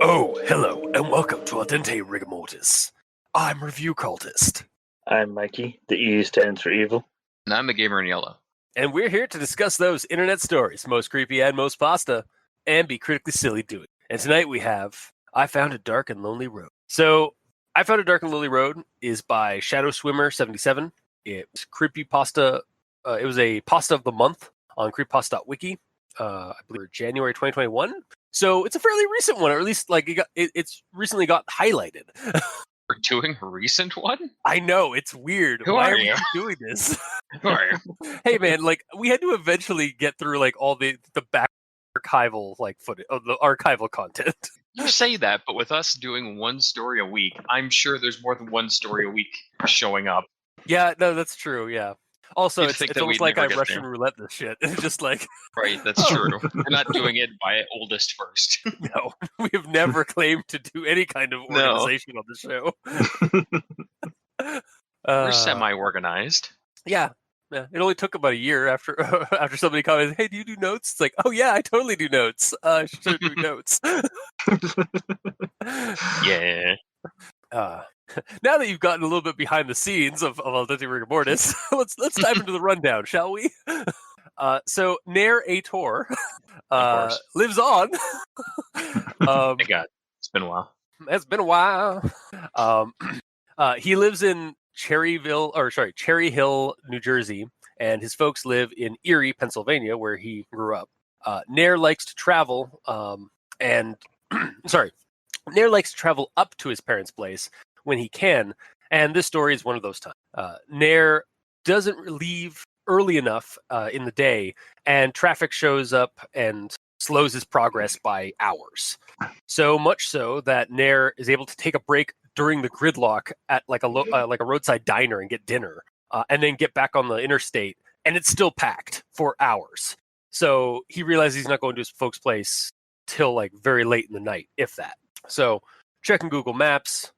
Oh, hello, and welcome to Al Dente Rigor Mortis. I'm Review Cultist. I'm Mikey. The E stands for evil. And I'm the gamer in yellow. And we're here to discuss those internet stories, most creepy and most pasta, and be critically silly doing it. And tonight we have I Found a Dark and Lonely Road. So, I Found a Dark and Lonely Road is by Shadow Swimmer 77. It's creepypasta. It was a pasta of the month on creepypasta.wiki. I believe January 2021. So it's a fairly recent one, or at least like it's recently got highlighted. We're doing a recent one? I know, it's weird. Why are we doing this? Who are you? Hey man, like we had to eventually get through like all the back archival like footage of the archival content. You say that, but with us doing one story a week, I'm sure there's more than one story a week showing up. Yeah, no, that's true. Yeah. Also, You'd it's think that almost we'd like I never get Russian there. roulette this shit. It's just like Right, that's true. We're not doing it by oldest first. no, we have never claimed to do any kind of No. organization on the show. We're semi-organized. Yeah. Yeah, it only took about a year after after somebody commented, "Hey, do you do notes?" It's like, "Oh yeah, I totally do notes. I should do notes." Yeah. Now that you've gotten a little bit behind the scenes of Al Dente Rigor Mortis, let's dive into the rundown, shall we? So Nair Ator lives on. Thank God. It's been a while. It's been a while. He lives in Cherry Hill, New Jersey, and his folks live in Erie, Pennsylvania, where he grew up. Nair likes to travel, Nair likes to travel up to his parents' place when he can, and this story is one of those times. Nair doesn't leave early enough in the day, and traffic shows up and slows his progress by hours. So much so that Nair is able to take a break during the gridlock at like a roadside diner and get dinner, and then get back on the interstate, and it's still packed for hours. So he realizes he's not going to his folks' place till like very late in the night, if that. So checking Google Maps,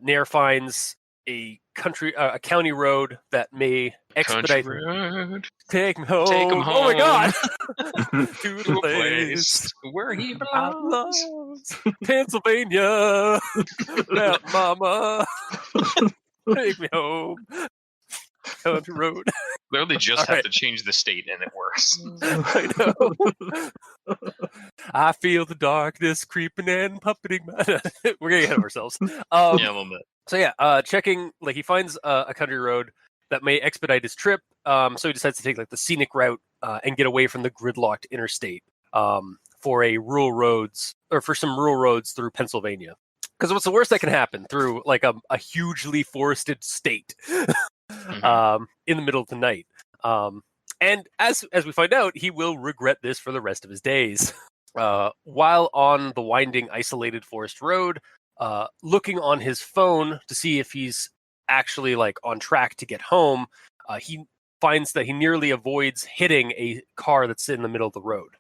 Nair finds a county road that may expedite. Take me home. Take him Oh my home. God! To the place where he belongs. Pennsylvania. Mountain Mama. Take me home. Country road. Literally just All have right. to change the state and it works. I know. I feel the darkness creeping and puppeting. We're getting ahead of ourselves. Yeah, a little bit. So yeah, checking, like he finds a country road that may expedite his trip. So he decides to take like the scenic route and get away from the gridlocked interstate for some rural roads through Pennsylvania. Because what's the worst that can happen through like a hugely forested state in the middle of the night? And as we find out, he will regret this for the rest of his days. While on the winding, isolated forest road, looking on his phone to see if he's actually like on track to get home, he finds that he nearly avoids hitting a car that's in the middle of the road.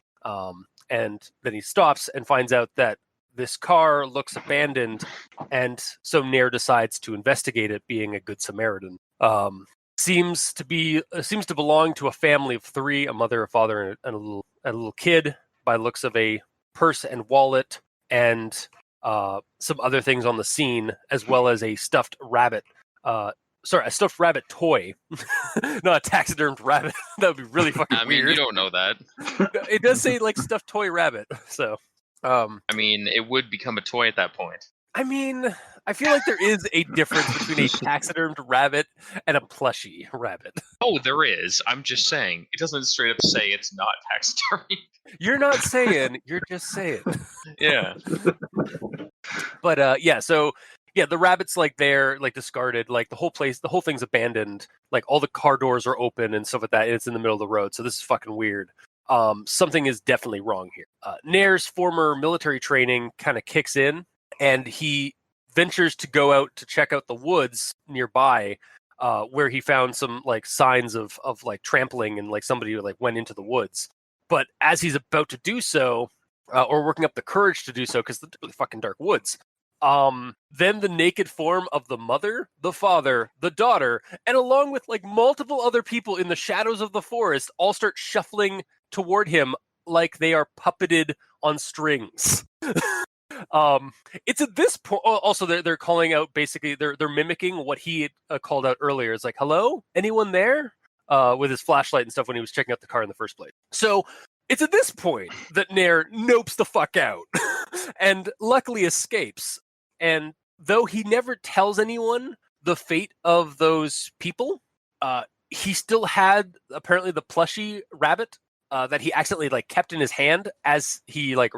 And then he stops and finds out that this car looks abandoned, and so Nair decides to investigate it, being a good Samaritan. Seems to belong to a family of three: a mother, a father, and a little kid. By the looks of a purse and wallet, and some other things on the scene, as well as a stuffed rabbit. A stuffed rabbit toy, not a taxidermed rabbit. That would be really fucking I mean, weird. you don't know that. It does say like stuffed toy rabbit, so. I mean, it would become a toy at that point. I mean, I feel like there is a difference between a taxidermed rabbit and a plushie rabbit. Oh, there is. I'm just saying. It doesn't straight up say it's not taxidermy. You're not saying, you're just saying. Yeah. But yeah, so yeah, the rabbit's like there, like discarded, like the whole thing's abandoned, like all the car doors are open and stuff like that, and it's in the middle of the road, so this is fucking weird. Something is definitely wrong here. Nair's former military training kind of kicks in, and he ventures to go out to check out the woods nearby, where he found some like signs of like trampling and like somebody like went into the woods. But as he's about to do so, or working up the courage to do so, because the really fucking dark woods, then the naked form of the mother, the father, the daughter, and along with like multiple other people in the shadows of the forest all start shuffling toward him like they are puppeted on strings. It's at this point. Also, they're calling out basically. They're mimicking what he had called out earlier. It's like, "Hello, anyone there?" With his flashlight and stuff when he was checking out the car in the first place. So it's at this point that Nair nopes the fuck out, and luckily escapes. And though he never tells anyone the fate of those people, he still had apparently the plushy rabbit that he accidentally like kept in his hand as he like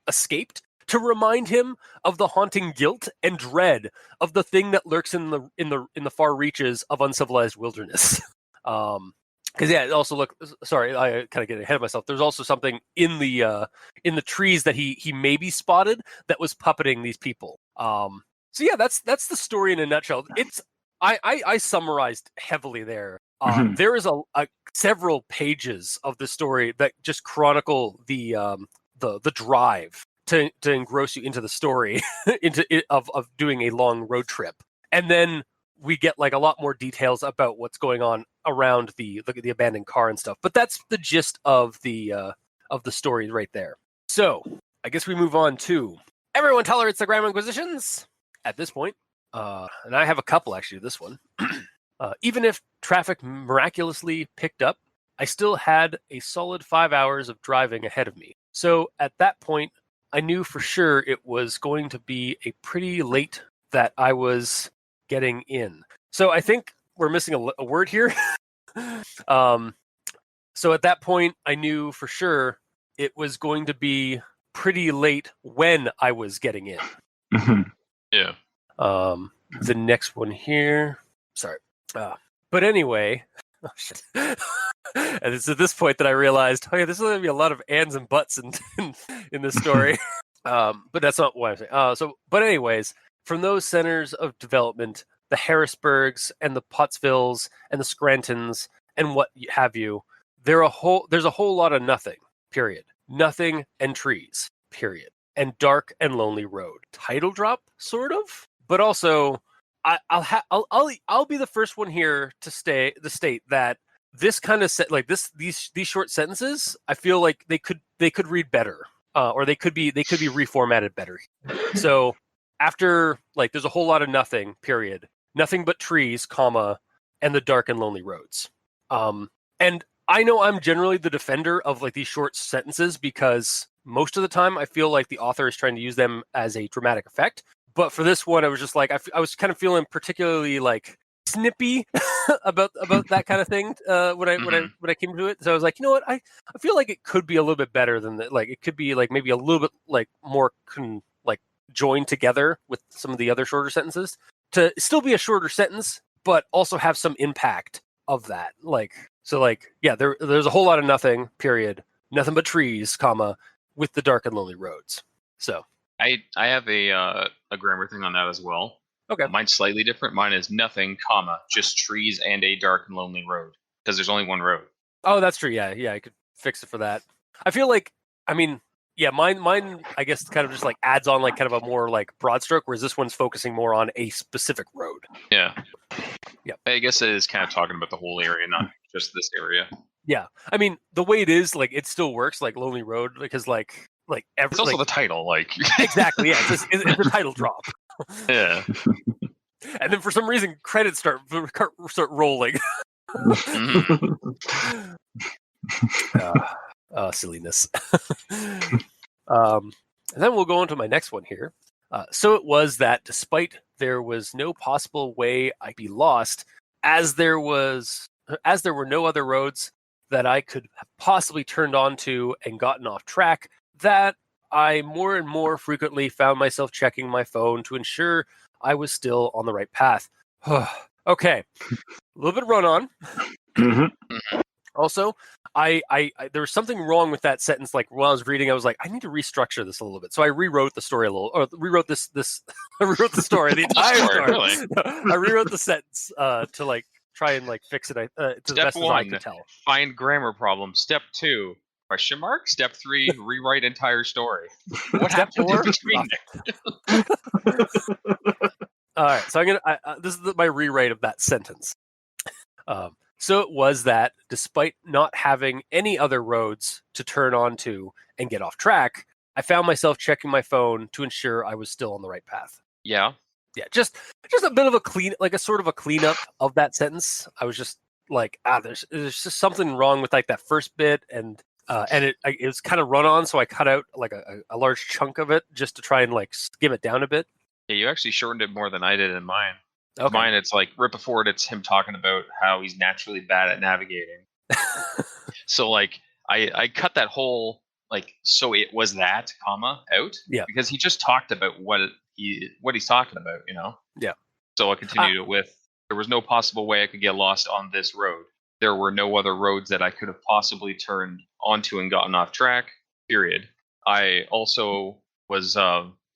escaped, to remind him of the haunting guilt and dread of the thing that lurks in the far reaches of uncivilized wilderness. Because it also sorry, I kind of get ahead of myself. There's also something in the trees that he maybe spotted that was puppeting these people. So yeah, that's the story in a nutshell. It's I summarized heavily there. There is a several pages of the story that just chronicle the drive to engross you into the story of doing a long road trip, and then we get like a lot more details about what's going on around the abandoned car and stuff. But that's the gist of the story right there. So I guess we move on to everyone tolerates the Grand Inquisitions at this point. And I have a couple actually. This one, even if traffic miraculously picked up, I still had a solid 5 hours of driving ahead of me. So at that point, I knew for sure it was going to be a pretty late that I was getting in. So I think we're missing a word here. So at that point, I knew for sure it was going to be pretty late when I was getting in. Yeah. The next one here. Sorry. But anyway. Oh, shit. And it's at this point that I realized, oh yeah, there's going to be a lot of ands and buts in this story. But that's not what I'm saying. But anyways, from those centers of development, the Harrisburgs and the Pottsvilles and the Scrantons and what have you, there's a whole lot of nothing. Period. Nothing and trees. Period. And dark and lonely road. Title drop, sort of. But also, I'll be the first one here to state that this kind of like these short sentences, I feel like they could read better, or they could be reformatted better. So after like there's a whole lot of nothing, period, nothing but trees, comma, and the dark and lonely roads. And I know I'm generally the defender of like these short sentences because most of the time I feel like the author is trying to use them as a dramatic effect. But for this one, I was just like I was kind of feeling particularly like snippy about that kind of thing when I came to it. So I was like, you know what, I feel like it could be a little bit better than that. Like it could be like maybe a little bit like more like joined together with some of the other shorter sentences to still be a shorter sentence, but also have some impact of that. Like so, like yeah, there's a whole lot of nothing. Period. Nothing but trees, comma, with the dark and lonely roads. So. I have a grammar thing on that as well. Okay. Mine's slightly different. Mine is nothing, comma, just trees and a dark and lonely road. Because there's only one road. Oh, that's true. Yeah, I could fix it for that. I feel like, I mean, yeah, mine, I guess, kind of just like adds on like kind of a more like broad stroke, whereas this one's focusing more on a specific road. Yeah. Yeah. I guess it is kind of talking about the whole area, not just this area. Yeah. I mean, the way it is, like, it still works, like Lonely Road, because it's also the title, like exactly, yeah. It's a title drop. Yeah. And then for some reason, credits start rolling. Silliness. And then we'll go on to my next one here. So it was that despite there was no possible way I'd be lost, as there were no other roads that I could have possibly turned onto and gotten off track, that I more and more frequently found myself checking my phone to ensure I was still on the right path. Okay, a little bit of run on. Mm-hmm. Also, I there was something wrong with that sentence. Like while I was reading, I was like, I need to restructure this a little bit. So I rewrote the story a little, or rewrote this. I rewrote the story, the entire story. Really? I rewrote the sentence to like try and like fix it to the best as I could tell. Find grammar problem. Step 2, question mark. Step 3, rewrite entire story. What Step happened 4, in between there? All right, so I'm gonna. This is my rewrite of that sentence. So it was that despite not having any other roads to turn onto and get off track, I found myself checking my phone to ensure I was still on the right path. Yeah. Yeah, just a bit of a a sort of a cleanup of that sentence. I was just like, there's just something wrong with like that first bit, and it was kind of run on, so I cut out like a large chunk of it just to try and like skim it down a bit. Yeah, you actually shortened it more than I did in mine. Okay. Mine, it's like right before it's him talking about how he's naturally bad at navigating. So like I cut that whole like so it was that comma out. Yeah. Because he just talked about what he's talking about, you know? Yeah. So I continued it with there was no possible way I could get lost on this road. There were no other roads that I could have possibly turned onto and gotten off track. Period. I also was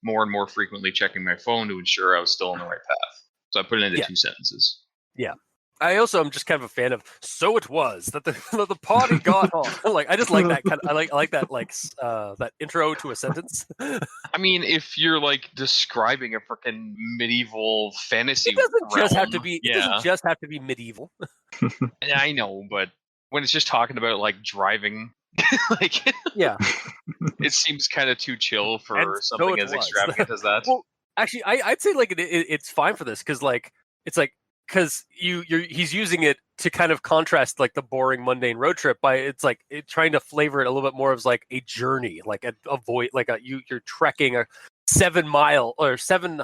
more and more frequently checking my phone to ensure I was still on the right path. So I put it into 2 sentences. Yeah. I also am just kind of a fan of so it was that the party got on. Like I just like that kind of I like that like that intro to a sentence. I mean, if you're like describing a freaking medieval fantasy, It doesn't realm, just have to be. Yeah. It doesn't just have to be medieval. I know, but when it's just talking about like driving, like yeah, it seems kind of too chill for And so something it as was. extravagant as that. Well, actually, I'd say like it's fine for this because like it's like because he's using it to kind of contrast like the boring mundane road trip by trying to flavor it a little bit more as like a journey, like a void, like you're trekking a 7 mile or 7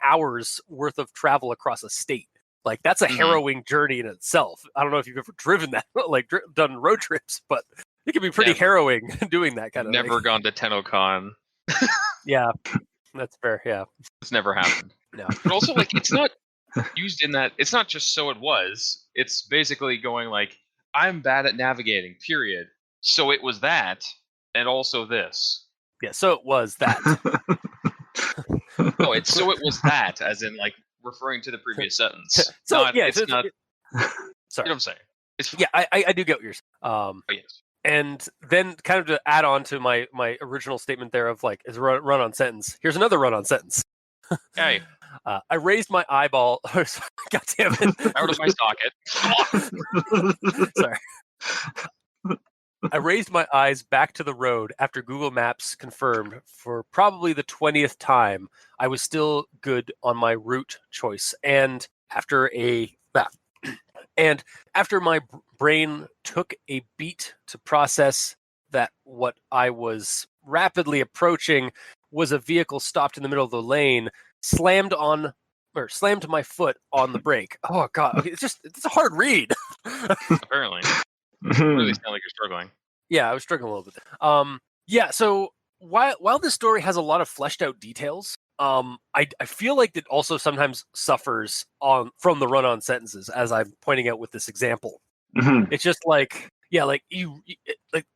hours worth of travel across a state. Like that's a harrowing journey in itself. I don't know if you've ever driven that, like done road trips, but it can be pretty harrowing doing that kind of Never thing. gone to TennoCon. Yeah, that's fair. Yeah, It's never happened. No. But also like it's not used in that. It's not just so it was. It's basically going like I'm bad at navigating. Period. So it was that, and also this. Yeah, so it was that. No, it's so it was that, as in like referring to the previous sentence. So not, yeah, it's not. Sorry. You know what I'm saying? It's Yeah, I do get what you're saying. oh, yes. And then kind of to add on to my original statement there of like is a run on sentence. Here's another run on sentence. Hey, I raised my eyeball. God damn it! out of my socket. Sorry. I raised my eyes back to the road after Google Maps confirmed for probably the 20th time I was still good on my route choice. And after my brain took a beat to process that what I was rapidly approaching was a vehicle stopped in the middle of the lane, slammed my foot on the brake. Oh god, okay, it's a hard read. Apparently, you really sound like you're struggling. Yeah, I was struggling a little bit. Yeah, so while this story has a lot of fleshed out details, I feel like it also sometimes suffers from the run-on sentences, as I'm pointing out with this example. It's just like, yeah, like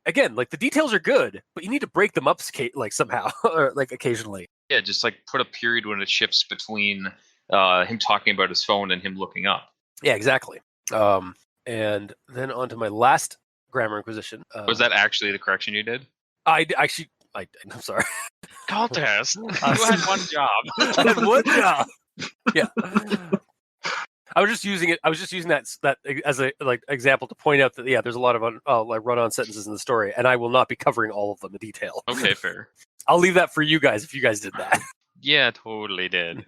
again, like the details are good, but you need to break them up like somehow, or like occasionally. Yeah, just like put a period when it shifts between him talking about his phone and him looking up. Yeah, exactly. And then on to my last grammar inquisition. Was that actually the correction you did? I'm sorry. Contest. You had one job. I had one job. Yeah. I was just using that as a like example to point out that there's a lot of like run-on sentences in the story, and I will not be covering all of them in detail. Okay, fair. I'll leave that for you guys if you guys did that. Yeah, totally did.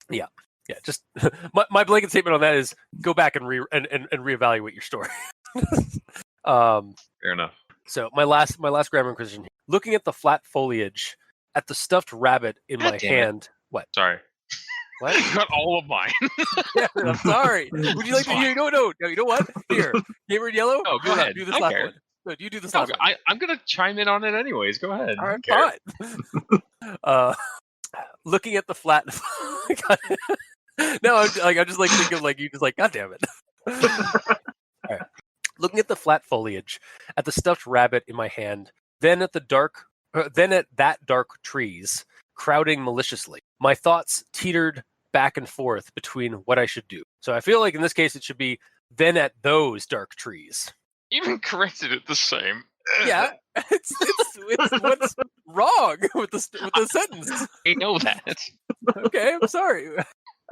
Yeah. Just my blanket statement on that is go back and reevaluate your story. Fair enough. So my last grammar inquisition. Looking at the flat foliage, at the stuffed rabbit in my hand. What? Sorry. What? You got all of mine. Yeah, I'm sorry. Would you like to hear? No. You know what? Here, Gamer in Yellow. Oh, go ahead. Do this I last care. one. No, you do this last one. I'm gonna chime in on it anyways. Go ahead. All right, fine. Looking at the flat. No, I'm just like thinking of like you just like God damn it. All right. Looking at the flat foliage, at the stuffed rabbit in my hand, then at that dark trees crowding maliciously. My thoughts teetered back and forth between what I should do. So I feel like in this case it should be then at those dark trees. You even corrected it the same. Yeah, it's what's wrong with the sentence. I know that. Okay, I'm sorry.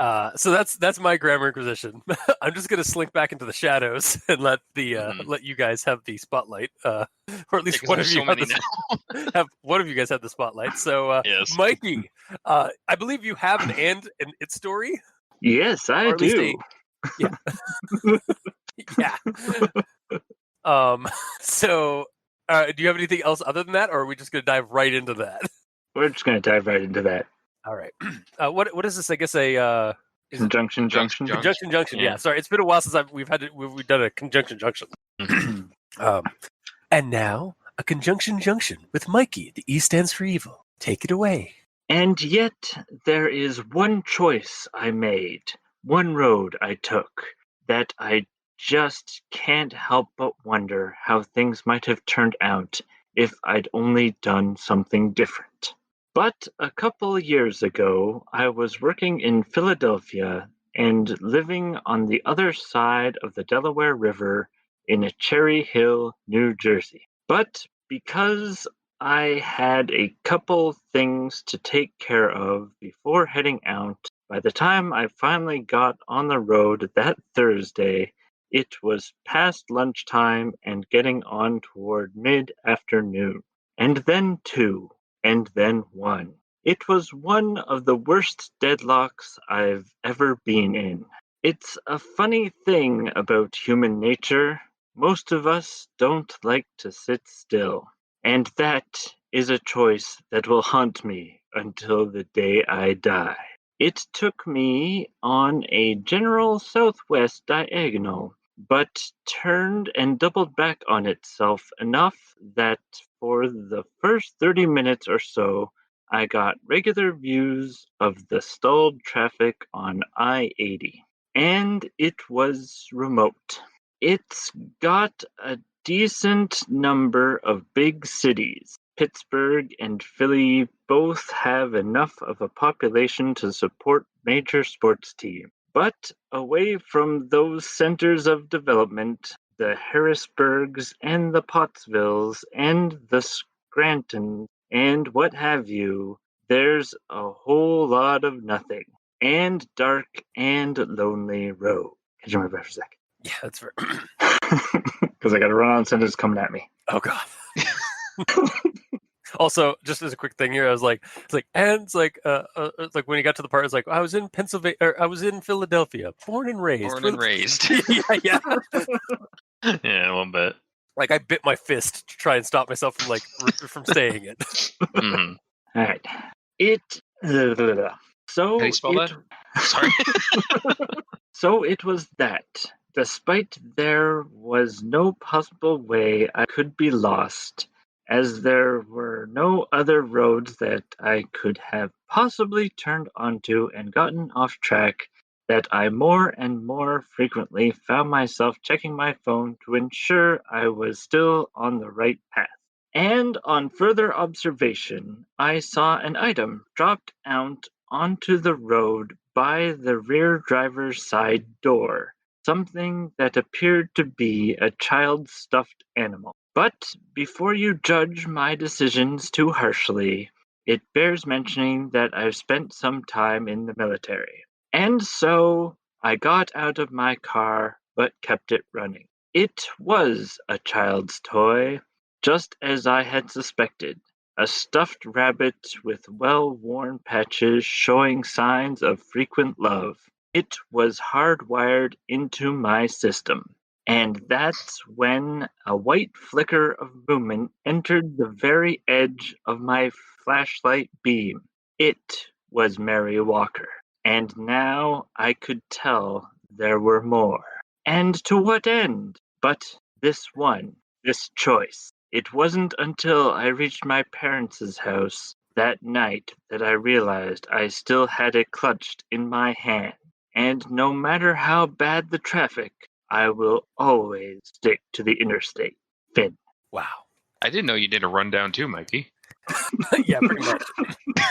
So that's my grammar inquisition. I'm just gonna slink back into the shadows and let let you guys have the spotlight, or at least 'cause one of there's you so have many the have one of you guys have the spotlight. So, Yes. Mikey, I believe you have an it story, Yes, I or at least do. yeah, yeah. So, do you have anything else other than that, or are we just gonna dive right into that? We're just going to dive right into that. All right. What is this? I guess a is it Conjunction junction. conjunction junction? Yeah. Yeah. Sorry, it's been a while since we've done a conjunction junction. And now a conjunction junction with Mikey. The E stands for evil. Take it away. And yet there is one choice I made, one road I took, that I just can't help but wonder how things might have turned out if I'd only done something different. But a couple years ago, I was working in Philadelphia and living on the other side of the Delaware River in a Cherry Hill, New Jersey. But because I had a couple things to take care of before heading out, by the time I finally got on the road that Thursday, it was past lunchtime and getting on toward mid-afternoon. And then 2, and then 1. It was one of the worst deadlocks I've ever been in. It's a funny thing about human nature. Most of us don't like to sit still. And that is a choice that will haunt me until the day I die. It took me on a general southwest diagonal, but turned and doubled back on itself enough that for the first 30 minutes or so, I got regular views of the stalled traffic on I-80. And it was remote. It's got a decent number of big cities. Pittsburgh and Philly both have enough of a population to support major sports teams. But away from those centers of development, the Harrisburgs and the Pottsvilles and the Scrantons and what have you, there's a whole lot of nothing. And dark and lonely road. Catch my breath for a sec. Yeah, that's fair. Because I got a run-on sentence coming at me. Oh God. Also, just as a quick thing here, it's like when he got to the part, it's like I was in Pennsylvania, or I was in Philadelphia, born and raised. Born and raised. yeah. Yeah, a little bit. Like I bit my fist to try and stop myself from from saying it. Mm-hmm. All right. So How do you spell that? Sorry. So it was that, despite there was no possible way I could be lost, as there were no other roads that I could have possibly turned onto and gotten off track, that I more and more frequently found myself checking my phone to ensure I was still on the right path. And on further observation, I saw an item dropped out onto the road by the rear driver's side door, something that appeared to be a child's stuffed animal. But before you judge my decisions too harshly, it bears mentioning that I've spent some time in the military. And so I got out of my car but kept it running. It was a child's toy, just as I had suspected. A stuffed rabbit with well-worn patches showing signs of frequent love. It was hardwired into my system. And that's when a white flicker of movement entered the very edge of my flashlight beam. It was Mary Walker. And now I could tell there were more. And to what end? But this one, this choice. It wasn't until I reached my parents' house that night that I realized I still had it clutched in my hand. And no matter how bad the traffic, I will always stick to the interstate. Finn. Wow. I didn't know you did a rundown too, Mikey. Yeah, pretty much.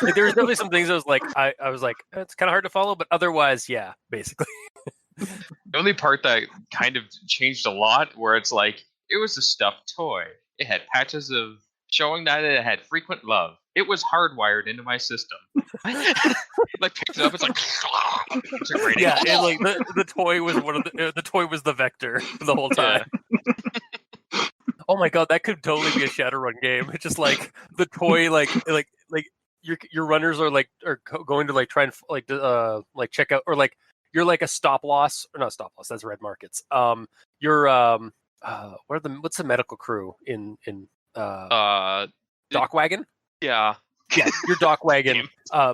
Like, there was definitely some things I was like, I was like, it's kind of hard to follow, but otherwise, yeah, basically. The only part that kind of changed a lot, where it's like, it was a stuffed toy. It had patches of showing that it had frequent love. It was hardwired into my system. Like picked it up, it's like, it's like raining. Yeah, and like the toy was the toy was the vector the whole time. Yeah. Oh my god, that could totally be a Shadowrun game. It's just like the toy, like your runners are going to like try and like check out, or like you're like a stop loss, or not stop loss. That's red markets. You're what's the medical crew in dock wagon? Yeah. Yeah, your dock wagon,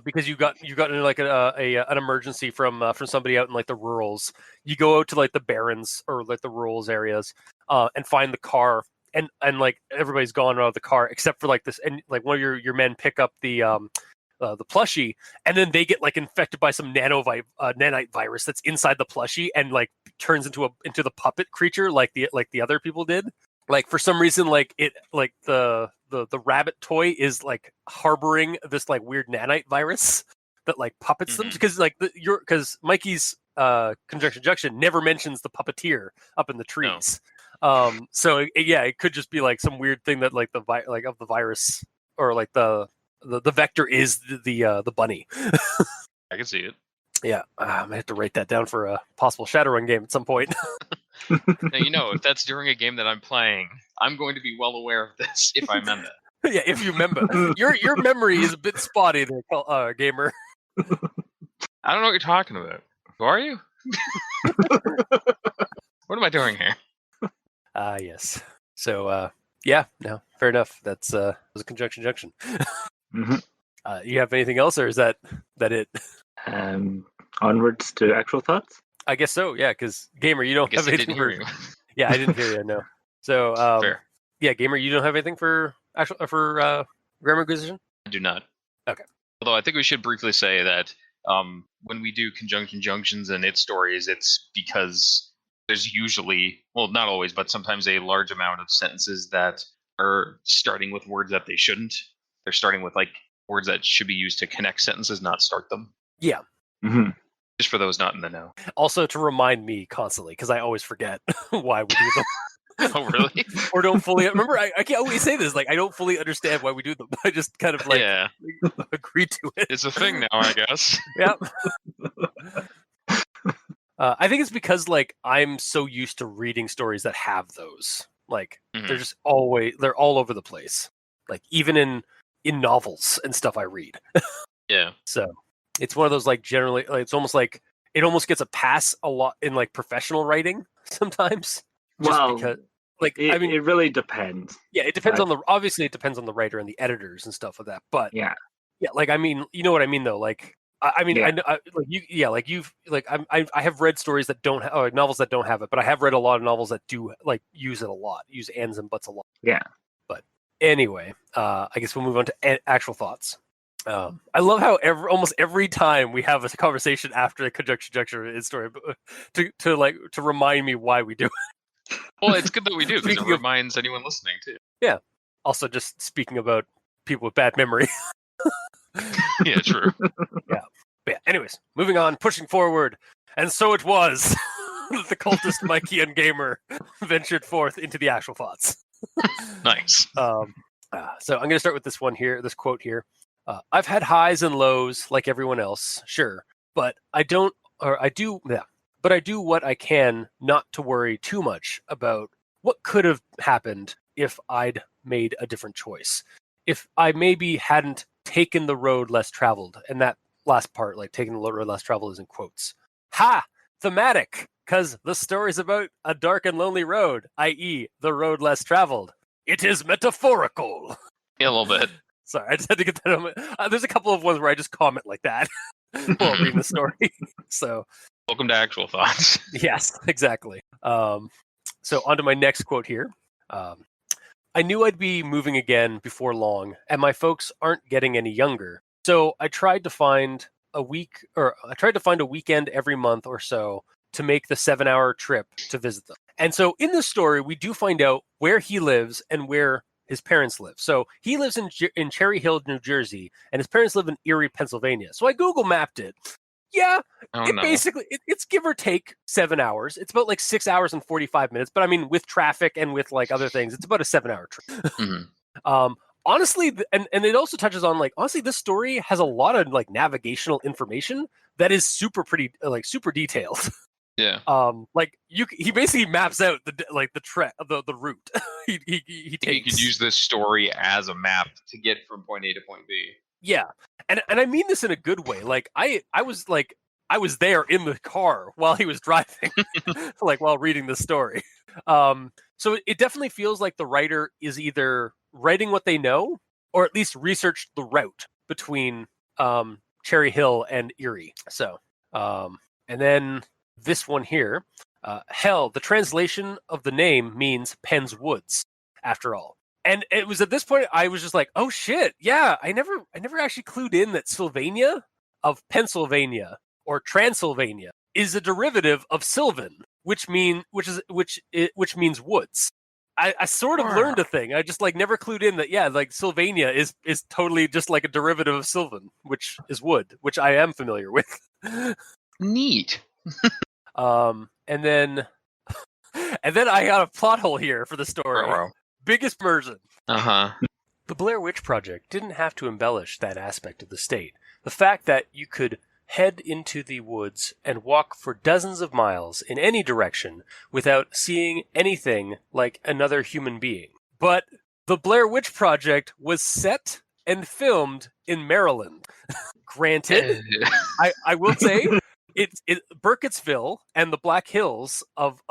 because you got into like an emergency from somebody out in like the rurals. You go out to like the barrens or like the rurals areas, and find the car, and like everybody's gone out of the car except for like this, and like one of your men pick up the plushie, and then they get like infected by some nanite virus that's inside the plushie, and like turns into the puppet creature like the other people did. Like for some reason, like it like the rabbit toy is like harboring this like weird nanite virus that like puppets them, because like because Mikey's Conjunction Junction never mentions the puppeteer up in the trees. No. So it could just be like some weird thing that like the virus, or like the vector is the bunny. I can see it. Yeah, I'm gonna have to write that down for a possible Shadowrun game at some point. Now, if that's during a game that I'm playing, I'm going to be well aware of this if I remember. Yeah, if you remember. Your memory is a bit spotty there, gamer. I don't know what you're talking about. Who are you? What am I doing here? Yes. So, no, fair enough. That's was a Conjunction Junction. Mm-hmm. You have anything else, or is that it? Onwards to actual thoughts? I guess so, yeah, because Gamer, you don't have anything for... Yeah, I didn't hear you, no. So, fair. Yeah, Gamer, you don't have anything for Grammar Inquisition? I do not. Okay. Although I think we should briefly say that when we do Conjunction Junctions and its stories, it's because there's usually, well, not always, but sometimes a large amount of sentences that are starting with words that they shouldn't. They're starting with like words that should be used to connect sentences, not start them. Yeah. Mm-hmm. Just for those not in the know. Also to remind me constantly, because I always forget why we do them. Oh, really? Or don't fully... Remember, I can't always say this. Like, I don't fully understand why we do them. I just kind of like agree to it. It's a thing now, I guess. Yep. I think it's because like I'm so used to reading stories that have those. Like they're just they're all over the place. Like even in novels and stuff I read. Yeah. So it's one of those like generally like, it's almost like it almost gets a pass a lot in like professional writing sometimes. Well, because, like it really depends. Yeah, it depends obviously it depends on the writer and the editors and stuff like that. But yeah, like I mean, you know what I mean though. Like I mean, I have read stories that don't have novels that don't have it, but I have read a lot of novels that do like use it a lot, use ands and buts a lot. Yeah. But anyway, I guess we'll move on to actual thoughts. I love how almost every time we have a conversation after the conjunction story to remind me why we do it. Well, it's good that we do because it reminds anyone listening too. Yeah. Also, just speaking about people with bad memory. Yeah, true. Yeah. But yeah. Anyways, moving on, pushing forward, and so it was. The cultist Mikey and Gamer ventured forth into the actual thoughts. Nice. So I'm going to start with this quote here. I've had highs and lows like everyone else, sure, but I do what I can not to worry too much about what could have happened if I'd made a different choice. If I maybe hadn't taken the road less traveled, and that last part, like taking the road less traveled, is in quotes. Ha! Thematic, because the story's about a dark and lonely road, i.e., the road less traveled. It is metaphorical. Yeah, a little bit. Sorry, I just had to get that on there's a couple of ones where I just comment like that while reading the story. So, welcome to actual thoughts. Yes, exactly. So on to my next quote here. I knew I'd be moving again before long, and my folks aren't getting any younger. So I tried to find a weekend every month or so to make the 7-hour trip to visit them. And so in this story, we do find out where he lives and where his parents live. So he lives in Cherry Hill, New Jersey, and his parents live in Erie, Pennsylvania. So I Google mapped it. Yeah, basically, it's give or take 7 hours. It's about like 6 hours and 45 minutes. But I mean, with traffic and with like other things, it's about a 7-hour trip. Mm-hmm. honestly, and it also touches on like honestly, this story has a lot of like navigational information that is super detailed. Yeah. Like he basically maps out the route he You takes. could use this story as a map to get from point A to point B. Yeah, and I mean this in a good way. Like I was there in the car while he was driving, like while reading the story. So it definitely feels like the writer is either writing what they know or at least researched the route between Cherry Hill and Erie. So, and then this one here, Hell, the translation of the name means Penn's Woods, after all. And it was at this point I was just like, oh shit, yeah, I never actually clued in that Sylvania of Pennsylvania or Transylvania is a derivative of Sylvan, which means woods. I sort of learned a thing. I just like never clued in that like Sylvania is totally just like a derivative of Sylvan, which is wood, which I am familiar with. Neat. And then I got a plot hole here for the story. Uh-oh. Biggest immersion. Uh-huh. The Blair Witch Project didn't have to embellish that aspect of the state. The fact that you could head into the woods and walk for dozens of miles in any direction without seeing anything like another human being. But the Blair Witch Project was set and filmed in Maryland. Granted, I will say it's Burkittsville and the Black Hills of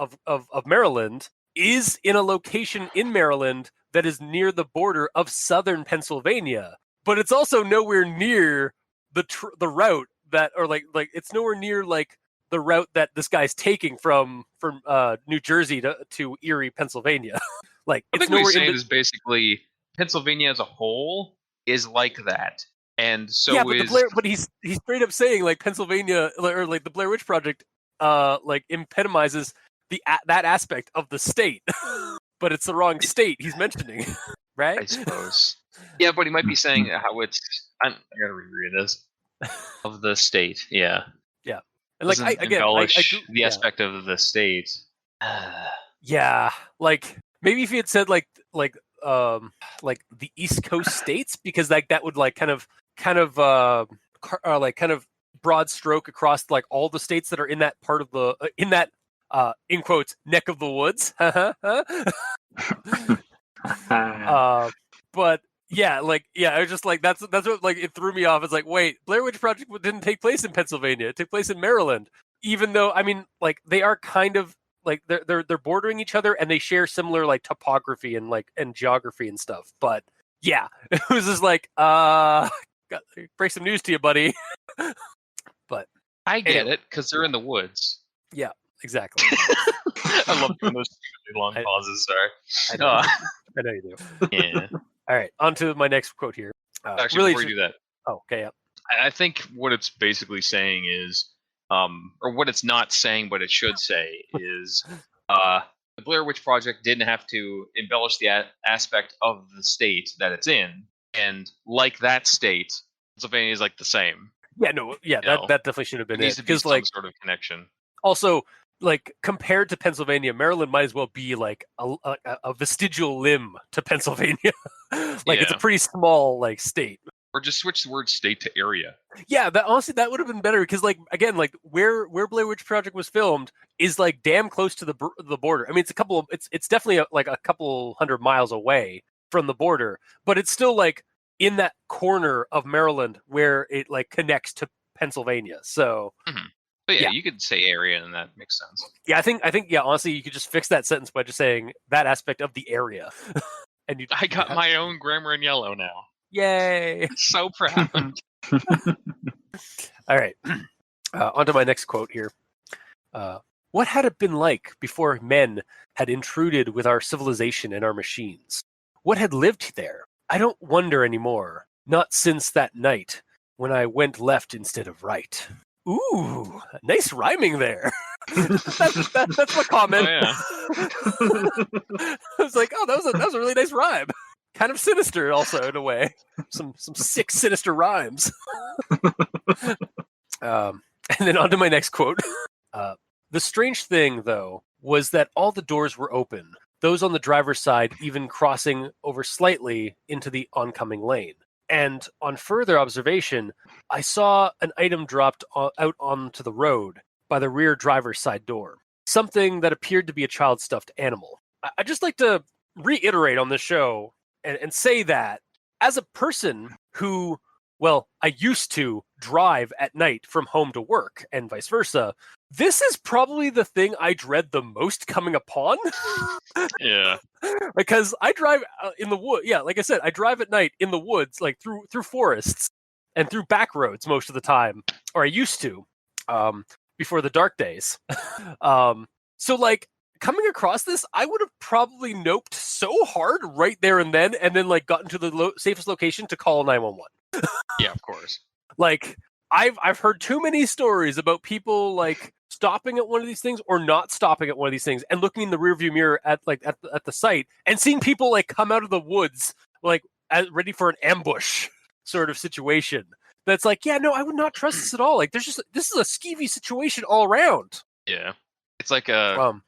Maryland is in a location in Maryland that is near the border of southern Pennsylvania, but it's also nowhere near the route that, or like it's nowhere near like the route that this guy's taking from New Jersey to Erie, Pennsylvania. Like I it's think what nowhere he's saying in is basically Pennsylvania as a whole is like that, and so yeah, but he's straight up saying like Pennsylvania or like the Blair Witch Project like epitomizes that aspect of the state, but it's the wrong state he's mentioning, right? I suppose. Yeah, but he might be saying how it's. I gotta reread this. Of the state, yeah. Yeah, and like Doesn't embellish the aspect of the state. Yeah, like maybe if he had said like the East Coast states, because like that would like kind of broad stroke across like all the states that are in that part of the in that in quotes neck of the woods. But yeah, I was just like that's what like it threw me off. It's like, wait, Blair Witch Project didn't take place in Pennsylvania; it took place in Maryland. Even though I mean, like they are kind of like they're bordering each other and they share similar like topography and geography and stuff. But yeah, it was just like break some news to you, buddy. But I get it because they're in the woods. Yeah, exactly. I love doing those long pauses. Sorry, I know you do. Yeah. All right, on to my next quote here. Actually, really before you do that, okay, yeah. I think what it's basically saying is, or what it's not saying, but it should say is, the Blair Witch Project didn't have to embellish the aspect of the state that it's in, and like that state, Pennsylvania is like the same. Yeah, no, yeah, that definitely should have been it because like some sort of connection. Also, like compared to Pennsylvania, Maryland might as well be like a vestigial limb to Pennsylvania. It's a pretty small like state. Or just switch the word state to area. Yeah, honestly that would have been better because like again like where Blair Witch Project was filmed is like damn close to the border. I mean it's definitely like a couple hundred miles away from the border, but it's still like in that corner of Maryland where it like connects to Pennsylvania. So. Mm-hmm. But yeah, you could say area, and that makes sense. Yeah, I think honestly, you could just fix that sentence by just saying that aspect of the area. And I got my own grammar in yellow now. Yay! So proud. All right, on to my next quote here. What had it been like before men had intruded with our civilization and our machines? What had lived there? I don't wonder anymore. Not since that night when I went left instead of right. Ooh, nice rhyming there. That's my comment. Oh, yeah. I was like, oh, that was a really nice rhyme. Kind of sinister, also in a way. Some sick, sinister rhymes. And then on to my next quote. The strange thing, though, was that all the doors were open. those on the driver's side even crossing over slightly into the oncoming lane. And on further observation, I saw an item dropped out onto the road by the rear driver's side door. Something that appeared to be a child stuffed animal. I'd just like to reiterate on this show and say that as a person who, well, I used to drive at night from home to work and vice versa, this is probably the thing I dread the most coming upon. Yeah. Because I drive in the wood. Yeah, like I said, I drive at night in the woods, like through forests and through back roads most of the time, or I used to, before the dark days. So like coming across this, I would have probably noped so hard right there and then like gotten to the safest location to call 911. Yeah, of course. Like I've heard too many stories about people like stopping at one of these things or not stopping at one of these things and looking in the rearview mirror at the site and seeing people like come out of the woods like ready for an ambush sort of situation. That's like, yeah, no, I would not trust this at all. Like, this is a skeevy situation all around. Yeah, it's like a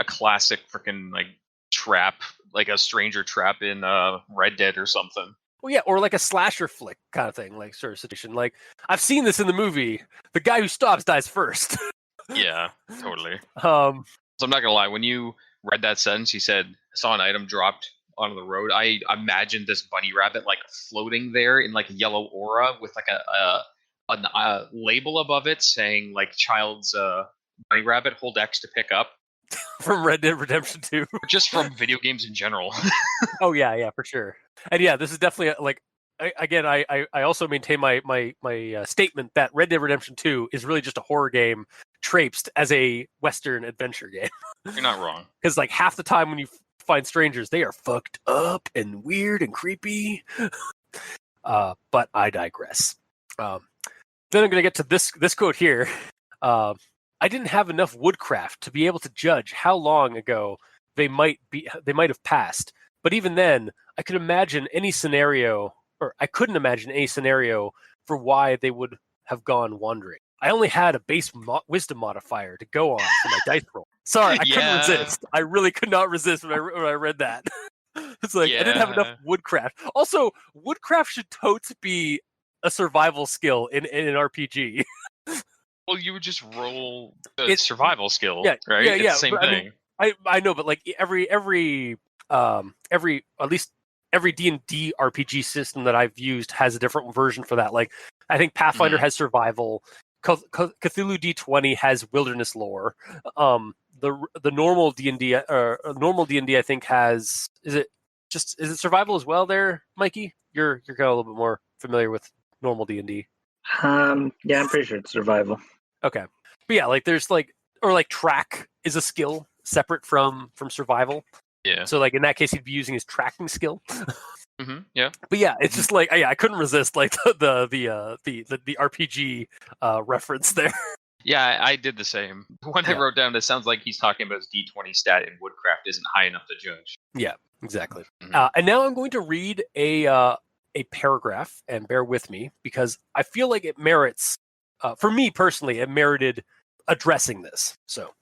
classic freaking like trap, like a stranger trap in Red Dead or something. Well, yeah, or like a slasher flick kind of thing, like sort of situation. Like I've seen this in the movie. The guy who stops dies first. Yeah, totally. So I'm not gonna lie. When you read that sentence, you said saw an item dropped onto the road. I imagined this bunny rabbit like floating there in like a yellow aura with like a label above it saying like child's bunny rabbit, hold X to pick up. From Red Dead Redemption 2. Or just from video games in general. Oh yeah, for sure. And yeah, this is definitely like I also maintain my statement that Red Dead Redemption 2 is really just a horror game traipsed as a Western adventure game. You're not wrong. Because like half the time when you find strangers, they are fucked up and weird and creepy. But I digress. Then I'm going to get to this quote here. I didn't have enough woodcraft to be able to judge how long ago they might have passed. But even then, I couldn't imagine any scenario for why they would have gone wandering. I only had a base wisdom modifier to go on for my dice roll. Sorry, I couldn't resist. I really could not resist when I read that. It's like, I didn't have enough woodcraft. Also, woodcraft should totes be a survival skill in an RPG. Well, you would just roll the survival skill, right? Yeah, it's the same thing. I know, but like every at least every D&D RPG system that I've used has a different version for that. Like I think Pathfinder has survival. Cthulhu D20 has wilderness lore. The normal D&D I think has is it survival as well there, Mikey? You're kind of a little bit more familiar with normal D&D. Yeah, I'm pretty sure it's survival. Okay. But yeah, like there's like track is a skill separate from survival. Yeah. So like in that case he'd be using his tracking skill. Yeah. But yeah, it's just like I couldn't resist like the RPG reference there. Yeah, I did the same. When I wrote down, it sounds like he's talking about his D20 stat and woodcraft isn't high enough to judge. Yeah, exactly. And now I'm going to read a paragraph, and bear with me because I feel like it merits, for me personally, it merited addressing this. So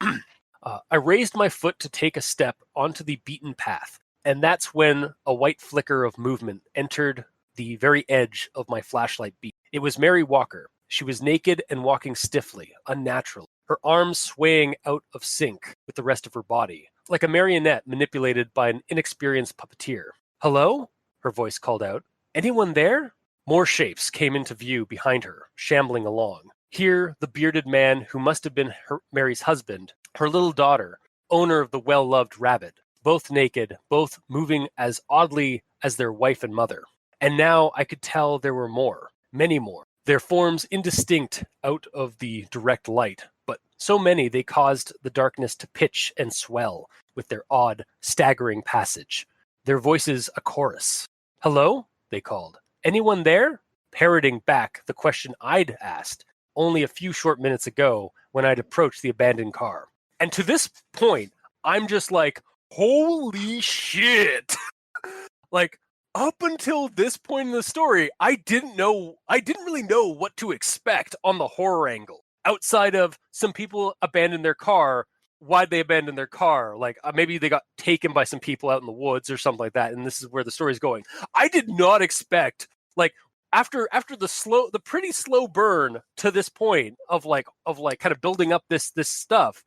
I raised my foot to take a step onto the beaten path, and that's when a white flicker of movement entered the very edge of my flashlight beam. It was Mary Walker. She was naked and walking stiffly, unnaturally, her arms swaying out of sync with the rest of her body, like a marionette manipulated by an inexperienced puppeteer. "Hello?" her voice called out. "Anyone there?" More shapes came into view behind her, shambling along. Here, the bearded man who must have been Mary's husband, her little daughter, owner of the well-loved rabbit, both naked, both moving as oddly as their wife and mother. And now I could tell there were more, many more, their forms indistinct out of the direct light, but so many they caused the darkness to pitch and swell with their odd, staggering passage, their voices a chorus. "Hello?" they called. "Anyone there?" Parroting back the question I'd asked only a few short minutes ago when I'd approached the abandoned car. And to this point, I'm just like, holy shit! Like, up until this point in the story, I didn't really know what to expect on the horror angle. Outside of some people abandoned their car why'd they abandon their car? Like maybe they got taken by some people out in the woods or something like that, and this is where the story's going. I did not expect, like, after the pretty slow burn to this point of kind of building up this stuff,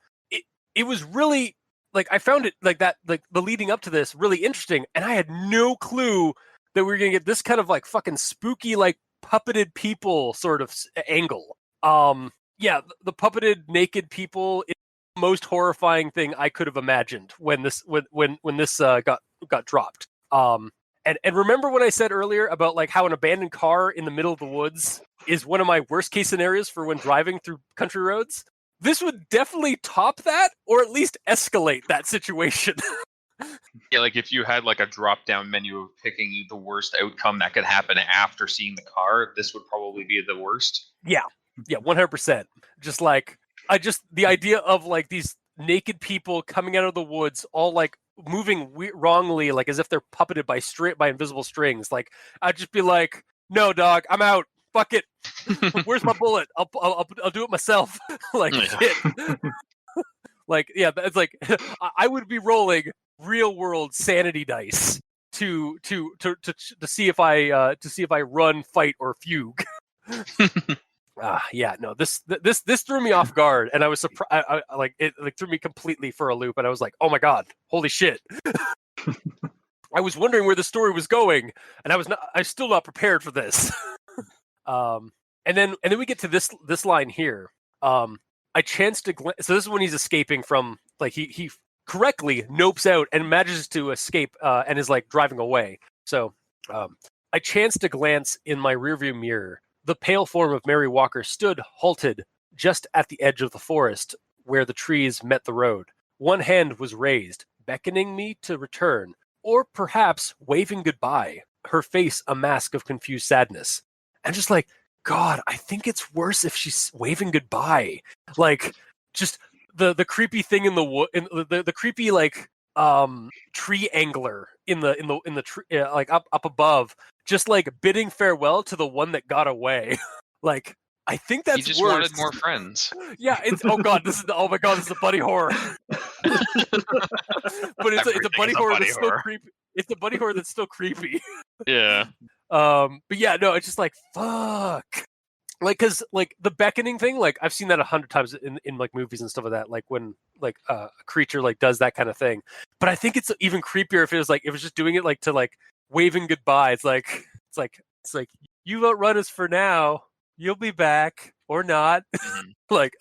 it was really, like, I found it like that, like the leading up to this really interesting, and I had no clue that we were gonna get this kind of like fucking spooky, like puppeted people sort of angle. Yeah, the puppeted naked people is the most horrifying thing I could have imagined when this got dropped. And remember what I said earlier about like how an abandoned car in the middle of the woods is one of my worst case scenarios for when driving through country roads? This would definitely top that, or at least escalate that situation. Yeah, like if you had like a drop-down menu of picking the worst outcome that could happen after seeing the car, this would probably be the worst. Yeah, 100%. Just like the idea of like these naked people coming out of the woods, all like moving wrongly, like as if they're puppeted by invisible strings. Like I'd just be like, "No, dog, I'm out. Fuck it. Where's my bullet? I'll do it myself." Like shit. Like it's like I would be rolling real world sanity dice to see if I run, fight, or fugue. Yeah, no, this threw me off guard, and I was surprised. It threw me completely for a loop, and I was like, "Oh my god, holy shit!" I was wondering where the story was going, and I'm still not prepared for this. And then we get to this line here. I chanced to so this is when he's escaping from, like, he correctly nopes out and manages to escape and is like driving away. So I chanced to glance in my rearview mirror. The pale form of Mary Walker stood halted just at the edge of the forest where the trees met the road. One hand was raised, beckoning me to return, or perhaps waving goodbye, her face a mask of confused sadness. And just like, God, I think it's worse if she's waving goodbye. Like, just the creepy thing in the wood, the creepy like tree angler in the tree, like up above, just like bidding farewell to the one that got away. Like, I think that's he just worse. wanted more friends. Yeah, it's oh my god, this is a buddy horror. But it's a buddy horror that's still creepy. It's a buddy horror that's still creepy. Yeah. But yeah, no, it's just like, fuck. Like, cause like the beckoning thing, like I've seen that 100 times in like movies and stuff like that. Like when like a creature like does that kind of thing. But I think it's even creepier if it was just doing it like to like waving goodbye. It's like you outrun us for now. You'll be back or not. Like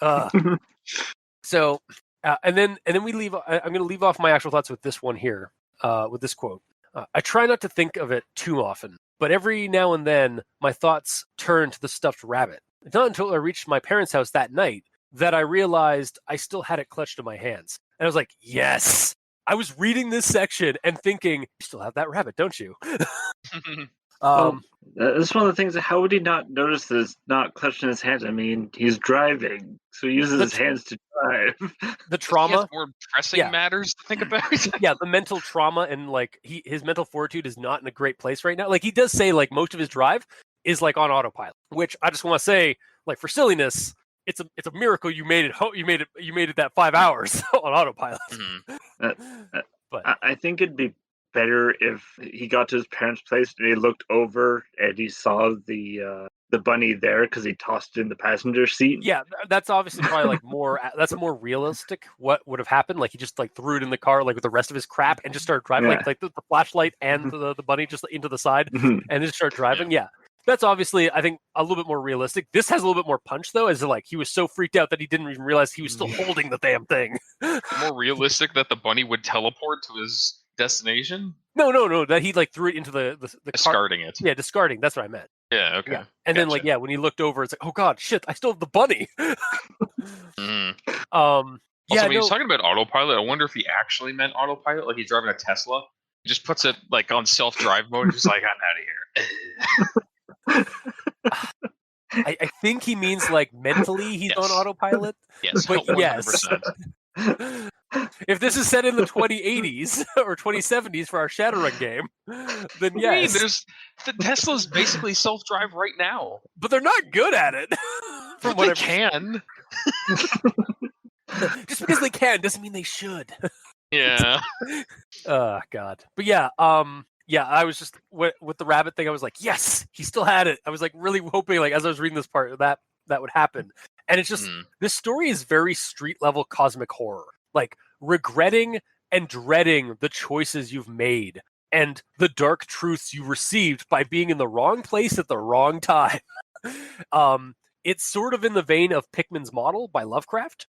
So and then we leave. I'm going to leave off my actual thoughts with this one here. With this quote. I try not to think of it too often, but every now and then my thoughts turn to the stuffed rabbit. It's not until I reached my parents' house that night that I realized I still had it clutched in my hands. And I was like, yes! I was reading this section and thinking, you still have that rabbit, don't you? That's one of the things. How would he not notice that it's not clutched in his hands? I mean, he's driving, so he uses his hands to drive. The trauma, he has more pressing matters to think about. Yeah, the mental trauma and like his mental fortitude is not in a great place right now. Like he does say, like most of his drive is like on autopilot, which I just want to say, like for silliness, it's a miracle you made it. You made it that 5 hours on autopilot. But I think it'd be better if he got to his parents' place and he looked over and he saw the bunny there because he tossed it in the passenger seat. Yeah, that's obviously probably like that's more realistic. What would have happened? Like he just like threw it in the car like with the rest of his crap and just started driving, like the flashlight and the bunny just into the side and just started driving. Yeah. That's obviously, I think, a little bit more realistic. This has a little bit more punch, though, as like he was so freaked out that he didn't even realize he was still holding the damn thing. More realistic that the bunny would teleport to his destination? No, that he like threw it into the discarding car. it. Yeah, discarding. That's what I meant. Yeah, okay. Yeah. And then like when he looked over, it's like, oh god, shit, I still have the bunny. Also, when he's talking about autopilot, I wonder if he actually meant autopilot, like he's driving a Tesla. He just puts it like on self-drive mode, just like, I'm out of here. I think he means like mentally he's on autopilot. Yes, but 100%. Yes. If this is set in the 2080s or 2070s for our Shadowrun game, then yes. The Tesla's basically self-drive right now. But they're not good at it. From what they can. Just because they can doesn't mean they should. Yeah. Oh God. But yeah, yeah, I was just with the rabbit thing. I was like, yes, he still had it. I was like really hoping, like as I was reading this part, that would happen. And it's just this story is very street level cosmic horror, like regretting and dreading the choices you've made and the dark truths you received by being in the wrong place at the wrong time. It's sort of in the vein of Pickman's Model by Lovecraft,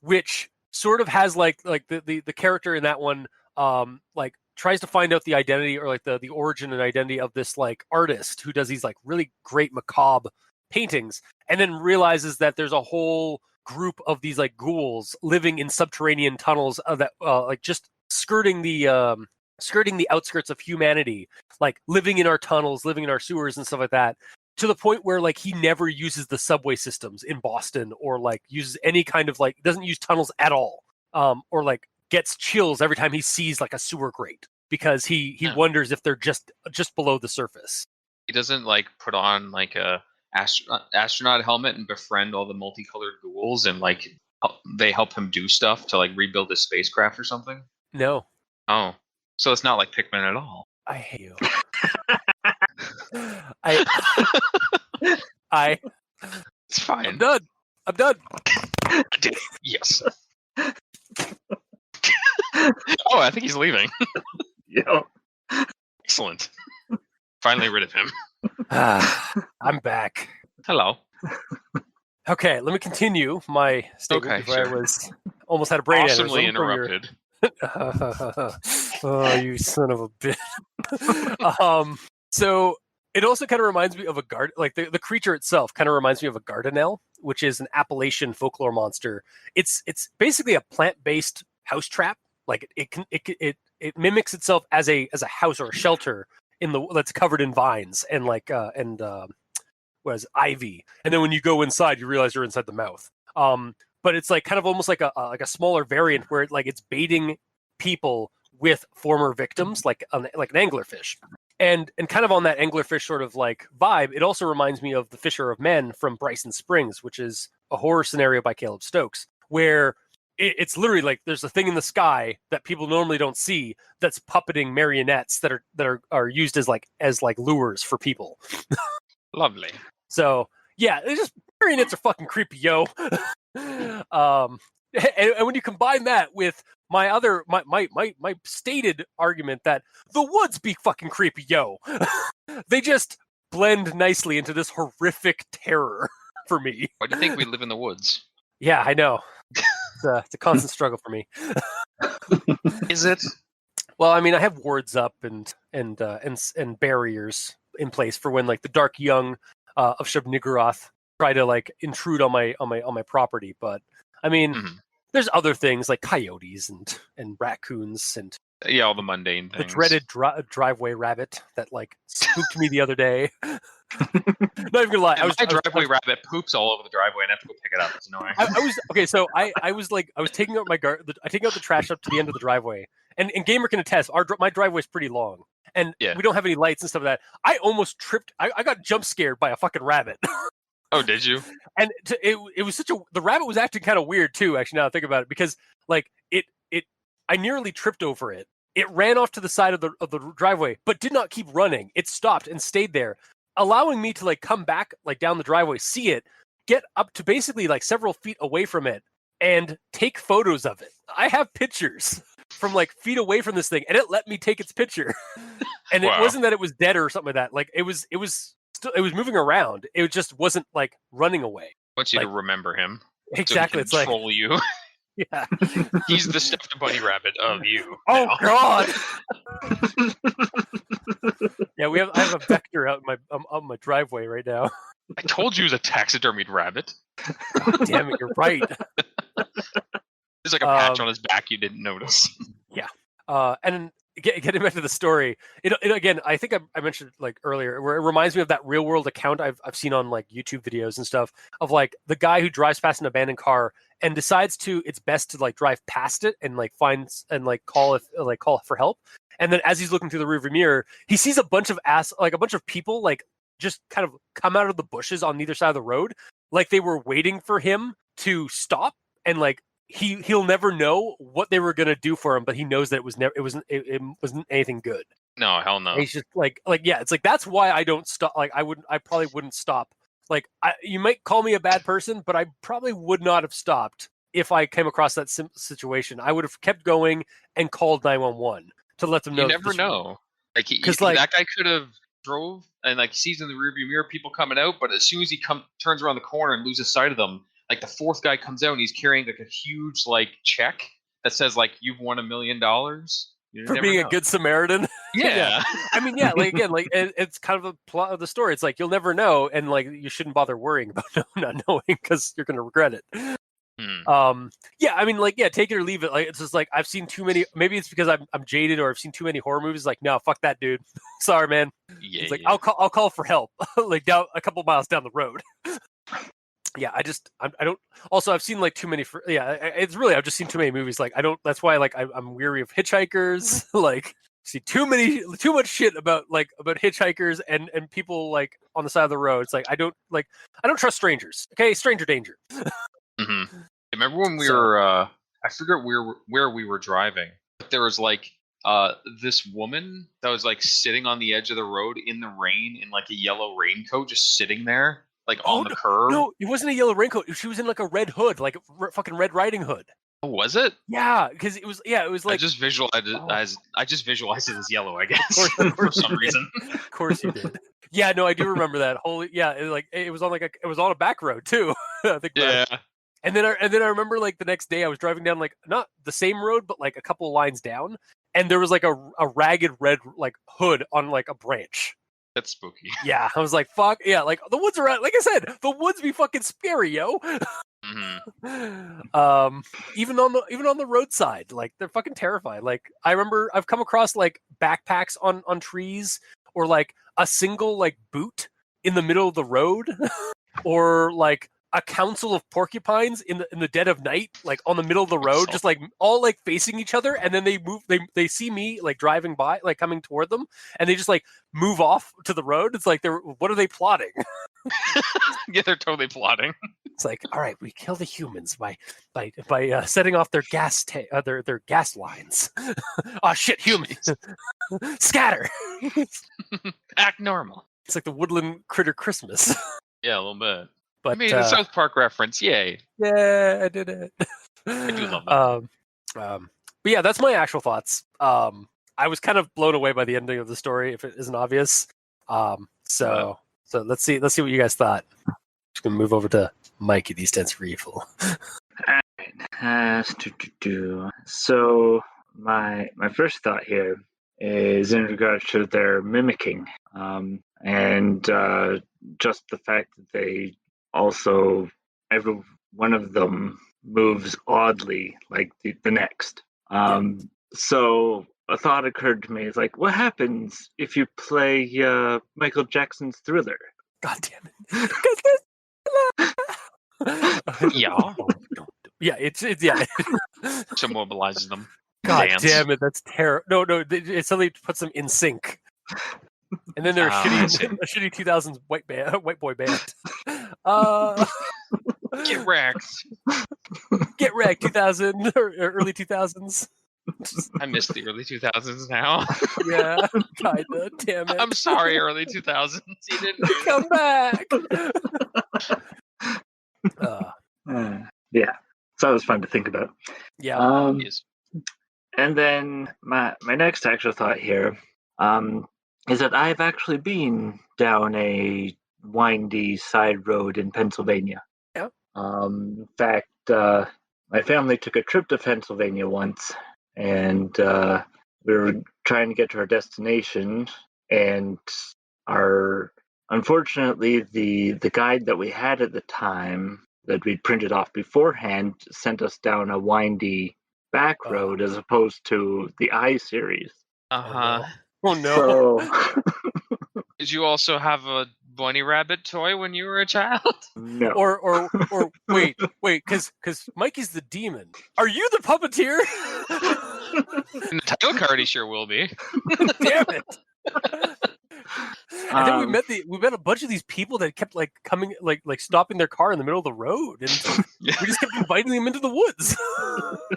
which sort of has like the character in that one like tries to find out the identity or like the origin and identity of this like artist who does these like really great macabre paintings, and then realizes that there's a whole group of these like ghouls living in subterranean tunnels that like just skirting the outskirts of humanity, like living in our tunnels, living in our sewers and stuff like that, to the point where like he never uses the subway systems in Boston or like uses any kind of like doesn't use tunnels at all, or like gets chills every time he sees like a sewer grate because he wonders if they're just below the surface. He doesn't like put on like a astronaut helmet and befriend all the multicolored ghouls and like they help him do stuff to like rebuild his spacecraft or something. No. Oh, so it's not like Pikmin at all. I hate you. It's fine. I'm done. Yes. Oh, I think he's leaving. Yeah. Excellent. Finally rid of him. I'm back. Hello. Okay, let me continue my statement before sure. I was almost had a brain Awesomely aneurysm interrupted. Oh, you son of a bitch. So it also kind of reminds me of a garden, like the creature itself kind of reminds me of a gardenelle, which is an Appalachian folklore monster. It's basically a plant-based house trap. Like it mimics itself as a house or a shelter that's covered in vines and like ivy. And then when you go inside, you realize you're inside the mouth. But it's like kind of almost like a smaller variant where it's baiting people with former victims, like an anglerfish. And kind of on that anglerfish sort of like vibe, it also reminds me of The Fisher of Men from Bryson Springs, which is a horror scenario by Caleb Stokes, where it's literally like there's a thing in the sky that people normally don't see that's puppeting marionettes that are used as lures for people. Lovely. So yeah, it's just marionettes are fucking creepy, yo. And when you combine that with my stated argument that the woods be fucking creepy, yo, they just blend nicely into this horrific terror for me. Why do you think we live in the woods? Yeah, I know. It's a constant struggle for me. Is it? Well, I mean, I have wards up and barriers in place for when like the dark young of Shub-Niggurath try to like intrude on my property. But I mean, there's other things like coyotes and raccoons and all the mundane things. The dreaded driveway rabbit that like spooked me the other day. Not even gonna lie, my driveway rabbit poops all over the driveway, and I have to go pick it up. It's annoying. I was okay. So I was taking out I take out the trash up to the end of the driveway, and Gamer can attest. My driveway is pretty long, and we don't have any lights and stuff like that. I almost tripped. I got jump scared by a fucking rabbit. Oh, did you? And it was the rabbit was acting kind of weird too. Actually, now I think about it, because like I nearly tripped over it. It ran off to the side of the driveway, but did not keep running. It stopped and stayed there, allowing me to like come back like down the driveway, see it, get up to basically like several feet away from it, and take photos of it. I have pictures from like feet away from this thing, and it let me take its picture. And It wasn't that it was dead or something like that. Like it was moving around. It just wasn't like running away. I want you to remember him. Exactly. So he can control you. Yeah. He's the stuffed bunny rabbit of you. Oh God. Yeah, I have a vector out on my driveway right now. I told you it was a taxidermied rabbit. Damn it, you're right. There's like a patch on his back you didn't notice. Yeah. And getting back to the story, it again, I think I mentioned like earlier, where it reminds me of that real world account I've seen on like YouTube videos and stuff of like the guy who drives past an abandoned car and decides it's best to like drive past it and like finds and like call for help. And then as he's looking through the rearview mirror, he sees a bunch of people like just kind of come out of the bushes on either side of the road, like they were waiting for him to stop and like he'll never know what they were gonna do for him, but he knows that it wasn't anything good. No, hell no. And he's just like yeah, it's like that's why I don't stop. Like I probably wouldn't stop. Like you might call me a bad person, but I probably would not have stopped if I came across that situation. I would have kept going and called 911 to let them know. You never know. Like that guy could have drove and like sees in the rearview mirror people coming out, but as soon as he turns around the corner and loses sight of them, like the fourth guy comes out and he's carrying like a huge like check that says like you've won $1 million for being a good Samaritan. Yeah. I mean, yeah, like again, like it's kind of the plot of the story. It's like you'll never know, and like you shouldn't bother worrying about not knowing because you're gonna regret it. Yeah, I mean, like, yeah, take it or leave it. Like, it's just like I've seen too many. Maybe it's because I'm jaded, or I've seen too many horror movies. Like, no, fuck that, dude. Sorry, man. Yeah, it's like I'll call for help. Like down a couple miles down the road. Yeah, I don't. Also, I've seen like too many. It's really I've just seen too many movies. Like I don't. That's why like I'm weary of hitchhikers. Like see too much shit about hitchhikers and people like on the side of the road. It's like I don't trust strangers. Okay, stranger danger. Mm-hmm. Remember when we were? I forget where we were driving. But there was like this woman that was like sitting on the edge of the road in the rain in like a yellow raincoat, just sitting there. Like on the curb. No, it wasn't a yellow raincoat. She was in like a red hood, like a fucking Red Riding Hood. Oh, was it? Yeah, because it was. Yeah, it was like. I just visualized it as yellow. I guess for some reason. Of course you did. Yeah, no, I do remember that. Holy, yeah, it was on a back road too. I think. Yeah. And then I remember like the next day I was driving down like not the same road but like a couple of lines down, and there was like a ragged red like hood on like a branch. That's spooky. Yeah, I was like, fuck. Yeah, like the woods are like I said, the woods be fucking scary, yo. Mm-hmm. Even on the roadside, like they're fucking terrifying. Like I remember I've come across like backpacks on trees, or like a single like boot in the middle of the road, or like a council of porcupines in the dead of night, like on the middle of the road, just like all like facing each other, and then they see me like driving by, like coming toward them, and they just like move off to the road. It's like what are they plotting? Yeah, they're totally plotting. It's like, all right, we kill the humans by setting off their gas their gas lines. Oh shit, humans! Scatter. Act normal. It's like the Woodland Critter Christmas. Yeah, a little bit. But I mean, the South Park reference, yay! Yeah, I did it. I do love that. But yeah, that's my actual thoughts. I was kind of blown away by the ending of the story, if it isn't obvious. So let's see what you guys thought. Just gonna move over to Mikey. These tents for evil. So my first thought here is in regards to their mimicking, and just the fact that they also every one of them moves oddly like the next. So a thought occurred to me. It's like, what happens if you play Michael Jackson's Thriller? God damn it! Yeah. Yeah, it's yeah. So mobilizes them. God Dance. damn it, that's terrible. No, it suddenly puts them in sync. And then they're a shitty 2000s white boy band. Get wrecked. Get wrecked, 2000 or early 2000s. I miss the early 2000s now. Yeah, kinda. Damn it. I'm sorry, early 2000s. You didn't come back. Yeah, so that was fun to think about. Yeah. Yes. And then my next actual thought here is that I've actually been down a windy side road in Pennsylvania. Yeah. In fact, my family took a trip to Pennsylvania once, and we were trying to get to our destination, and unfortunately the guide that we had at the time that we'd printed off beforehand sent us down a windy back road as opposed to the I series. Uh-huh. Oh no. So, Did you also have a bunny rabbit toy when you were a child? no. Or wait, because Mikey's the demon. Are you the puppeteer? In the title card, he sure will be. Damn it. And then we met a bunch of these people that kept like coming like stopping their car in the middle of the road, and we just kept inviting them into the woods.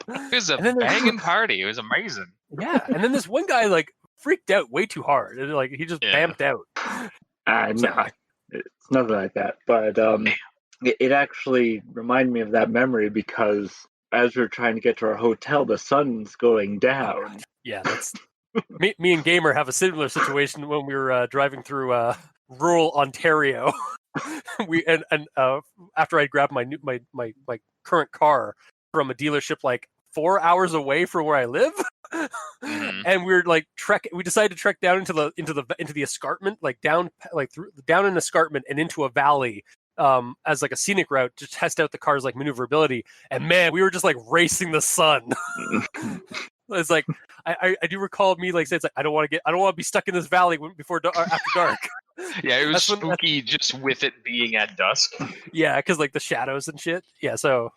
It was a banging party. It was amazing. Yeah, and then this one guy like freaked out way too hard, and like he just bamped out. No, it's nothing like that. But it actually reminded me of that memory because as we were trying to get to our hotel, the sun's going down. Yeah, that's me and Gamer have a similar situation when we were driving through rural Ontario. After I grabbed my current car from a dealership like 4 hours away from where I live, and we were like we decided to trek down into the escarpment, like down an escarpment and into a valley. As like a scenic route to test out the car's like maneuverability, and man, we were just like racing the sun. It's like I do recall me like saying it's like I don't want to be stuck in this valley after dark. Yeah, it was spooky just with it being at dusk. Yeah, because like the shadows and shit. Yeah, so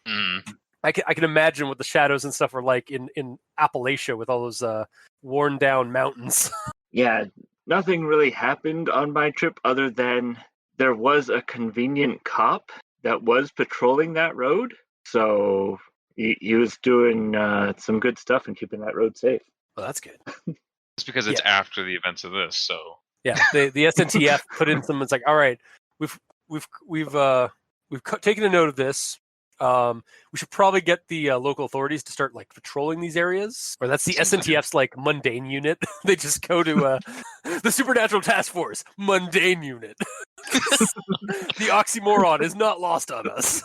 I can imagine what the shadows and stuff were like in Appalachia with all those worn down mountains. Yeah, nothing really happened on my trip other than there was a convenient cop that was patrolling that road, so he was doing some good stuff and keeping that road safe. Well, that's good. It's because it's after the events of this, so yeah. The SNTF put in some. It's like, all right, we've taken a note of this. We should probably get the local authorities to start like patrolling these areas. Or that's the SNTF's like mundane unit. They just go to the Supernatural Task Force mundane unit. The oxymoron is not lost on us.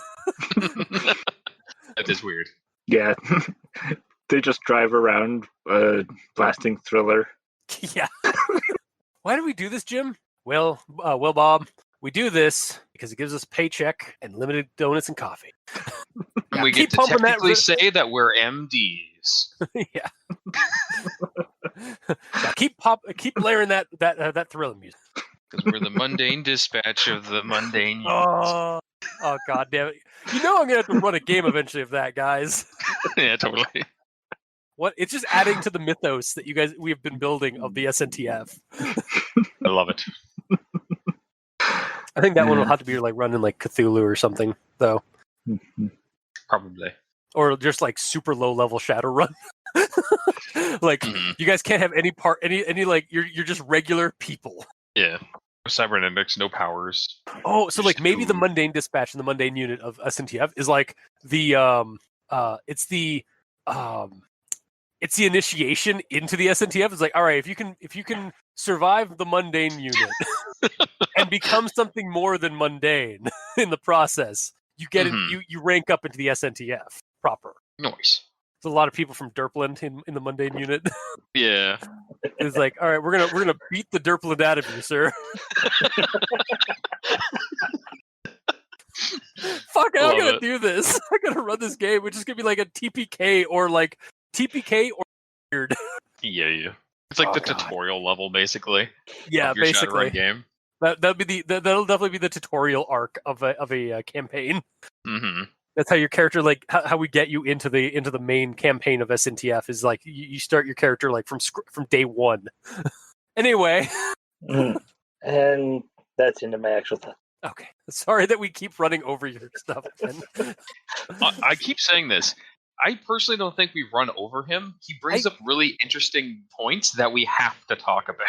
That is weird. Yeah, they just drive around blasting Thriller. Yeah. Why do we do this, Jim? Well, Bob. We do this because it gives us a paycheck and limited donuts and coffee. And we get to technically say that we're MDs. Yeah. Keep layering that Thriller music. Because we're the mundane dispatch of the mundane units. Oh, god damn it. You know I'm going to have to run a game eventually of that, guys. Yeah, totally. What? It's just adding to the mythos that we have been building of the SNTF. I love it. I think that one will have to be like running like Cthulhu or something, though. Probably. Or just like super low level Shadowrun. Like you guys can't have any like you're just regular people. Yeah. No cybernetics, no powers. Oh, so like maybe the mundane dispatch and the mundane unit of SNTF is like the it's the initiation into the SNTF. It's like, all right, if you can survive the mundane unit and become something more than mundane in the process, you get it. You rank up into the SNTF proper. Nice. There's a lot of people from Derpland in the mundane unit. Yeah. It's like, all right, we're gonna beat the Derpland out of you, sir. Fuck, I'm gonna do this. I'm gonna run this game, which is gonna be like a TPK or weird. Yeah. It's like the tutorial level, basically. Yeah, of your basically. Shadowrun game. That'll definitely be the tutorial arc of a campaign. Mm-hmm. That's how your character, like how we get you into the main campaign of SNTF is like you start your character like from day one. Anyway, and that's into my actual thought. Okay, sorry that we keep running over your stuff. I keep saying this. I personally don't think we run over him. He brings up really interesting points that we have to talk about.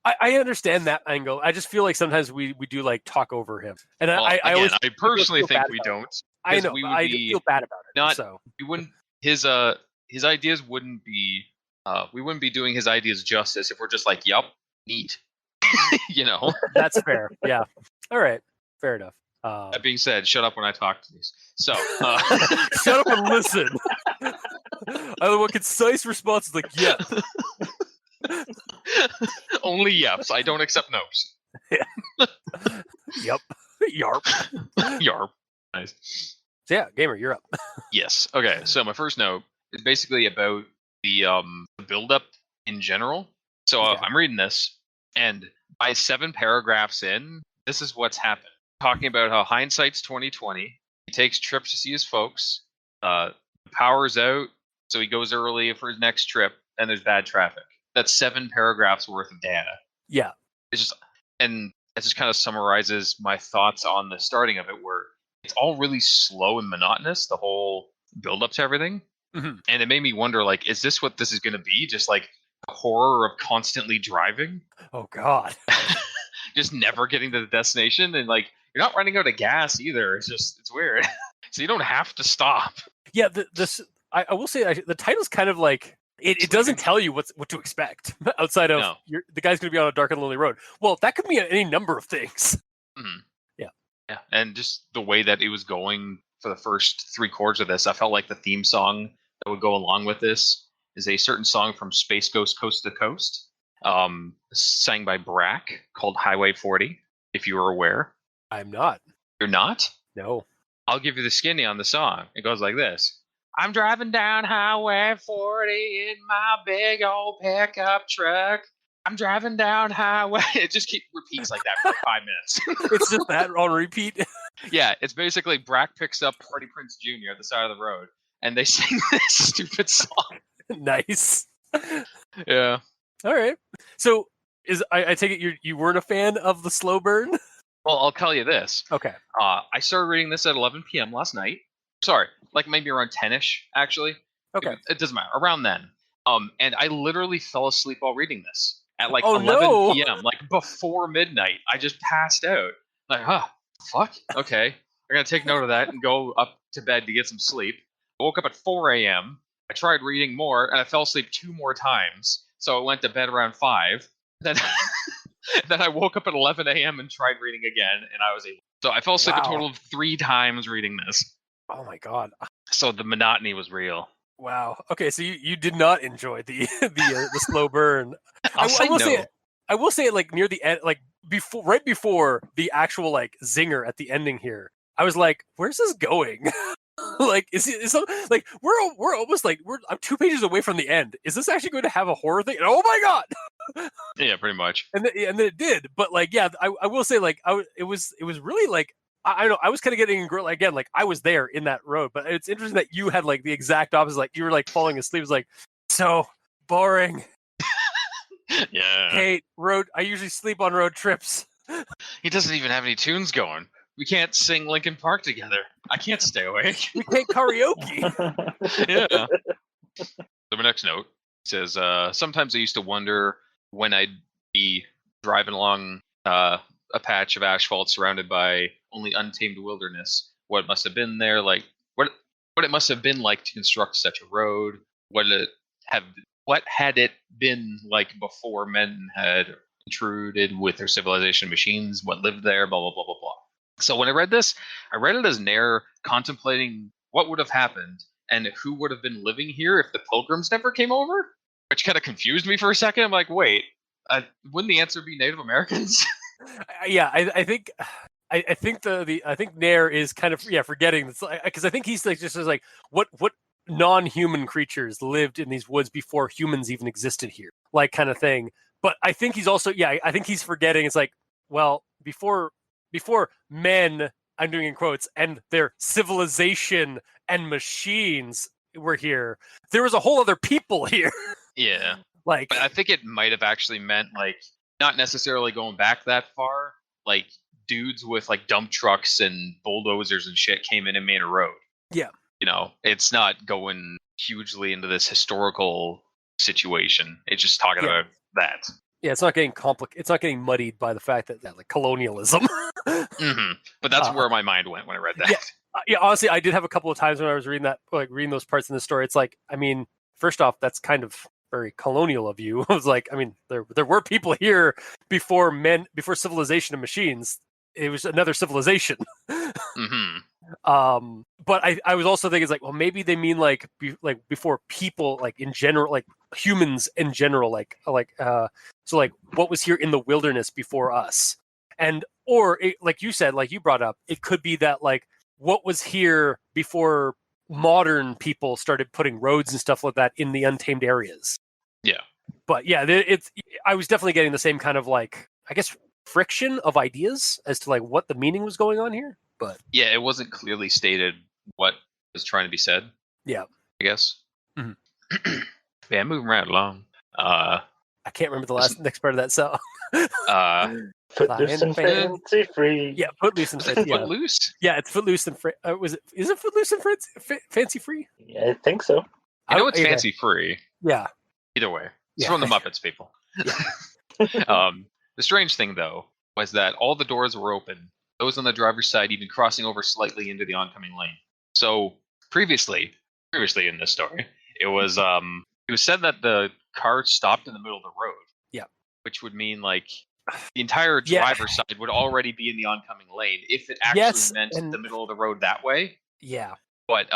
I understand that angle. I just feel like sometimes we do like talk over him, and I personally think we don't. I know, I feel bad about it. We wouldn't. His ideas wouldn't be. We wouldn't be doing his ideas justice if we're just like, "Yup, neat." You know. That's fair. Yeah. All right. Fair enough. That being said, shut up when I talk to these. So, shut up and listen. I want concise responses like "yeah." Only yes. I don't accept no's. Yeah. Yep. Yarp. Yarp. Nice. So yeah, Gamer, you're up. Yes. Okay. So my first note is basically about the build-up in general. So I'm reading this, and by 7 paragraphs in, this is what's happened. Talking about how hindsight's 20/20. He takes trips to see his folks. Power's out, so he goes early for his next trip, and there's bad traffic. That's 7 paragraphs worth of data. Yeah. It's just, and that just kind of summarizes my thoughts on the starting of it, where it's all really slow and monotonous, the whole build up to everything. Mm-hmm. And it made me wonder, like, is this what this is going to be? Just like the horror of constantly driving, Oh God. just never getting to the destination, and like you're not running out of gas either. It's weird. So you don't have to stop. Yeah, I will say the title's kind of like it doesn't tell you what to expect outside of No. the guy's going to be on a dark and lonely road. Well, that could be any number of things. Mhm. Yeah. Yeah, and just the way that it was going for the first 3 quarters of this, I felt like the theme song that would go along with this is a certain song from Space Ghost Coast to Coast, sang by Brack, called Highway 40, if you were aware. I'm not. You're not? No. I'll give you the skinny on the song. It goes like this. I'm driving down Highway 40 in my big old pickup truck. I'm driving down Highway. It just repeats like that for like 5 minutes. It's just that on repeat. Yeah, it's basically Brack picks up Party Prince Jr. at the side of the road, and they sing this stupid song. Nice. Yeah. All right. So I take it you weren't a fan of the slow burn? Well, I'll tell you this. Okay. I started reading this at 11 p.m. last night. Sorry, like maybe around 10-ish, actually. Okay. It doesn't matter. Around then. And I literally fell asleep while reading this at like Oh, 11 no. p.m. Like before midnight. I just passed out. Like, fuck. Okay. I'm gonna take note of that and go up to bed to get some sleep. I woke up at 4 a.m. I tried reading more, and I fell asleep 2 more times. So I went to bed around 5. Then, then I woke up at 11 a.m. and tried reading again, and I was able. So I fell asleep a Wow. total of 3 times reading this. Oh my God. So the monotony was real. Wow. Okay, so you did not enjoy the slow burn. I'll say will no. say I will say it like near the end, like right before the actual like zinger at the ending here. I was like, "Where's this going?" Like, like we're almost like I'm 2 pages away from the end. Is this actually going to have a horror thing? And, oh my God! Yeah, pretty much. And then it did. But like, yeah, I will say like it was really like. I know I was kind of getting again, like I was there in that road, but it's interesting that you had like the exact opposite. Like you were like falling asleep. It was like so boring. Yeah. Hate road. I usually sleep on road trips. He doesn't even have any tunes going. We can't sing Linkin Park together. I can't stay awake. We can't karaoke. Yeah. So my next note says, sometimes I used to wonder when I'd be driving along a patch of asphalt surrounded by only untamed wilderness, what must have been there, like what it must have been like to construct such a road, what had it been like before men had intruded with their civilization machines, what lived there, blah blah blah blah blah. So when I read this, I read it as Nair contemplating what would have happened and who would have been living here if the pilgrims never came over, which kind of confused me for a second. I'm like, wait, wouldn't the answer be Native Americans? Yeah, I think I think I think Nair is kind of forgetting this, because I think he's like just like what non-human creatures lived in these woods before humans even existed here, like kind of thing. But I think he's also I think he's forgetting. It's like, well, before men, I'm doing in quotes, and their civilization and machines were here, there was a whole other people here. Yeah. Like, But I think it might have actually meant like not necessarily going back that far. Like dudes with like dump trucks and bulldozers and shit came in and made a road. Yeah. You know, it's not going hugely into this historical situation. It's just talking about that. Yeah, it's not getting complicated. It's not getting muddied by the fact that like colonialism. Mm-hmm. But that's where my mind went when I read that. Yeah, honestly, I did have a couple of times when I was reading that, like reading those parts in the story. It's like, I mean, first off, that's kind of very colonial of you. I was like, I mean, there were people here before civilization and machines. It was another civilization. Mm-hmm. But I was also thinking, it's like, well, maybe they mean like before people, like in general, like humans in general, so like what was here in the wilderness before us, or like you said, like you brought up, it could be that like what was here before modern people started putting roads and stuff like that in the untamed areas. Yeah. But yeah, I was definitely getting the same kind of like, I guess, friction of ideas as to like what the meaning was going on here. But yeah, it wasn't clearly stated what was trying to be said. Yeah, I guess. Mm-hmm. Yeah, moving right along. I can't remember the next part of that song. Footloose and Flying fancy free. Yeah, Footloose and Was it Fancy. Footloose? Yeah, it's Footloose and is it Footloose and Fancy Free? Yeah, I think so. I know it's Okay. fancy free. Yeah. Either way, it's Yeah. from the Muppets, people. The strange thing, though, was that all the doors were open. Those on the driver's side even crossing over slightly into the oncoming lane. So previously in this story, it was said that the car stopped in the middle of the road. Yeah. Which would mean like the entire driver's side would already be in the oncoming lane if it actually meant the middle of the road that way. Yeah. But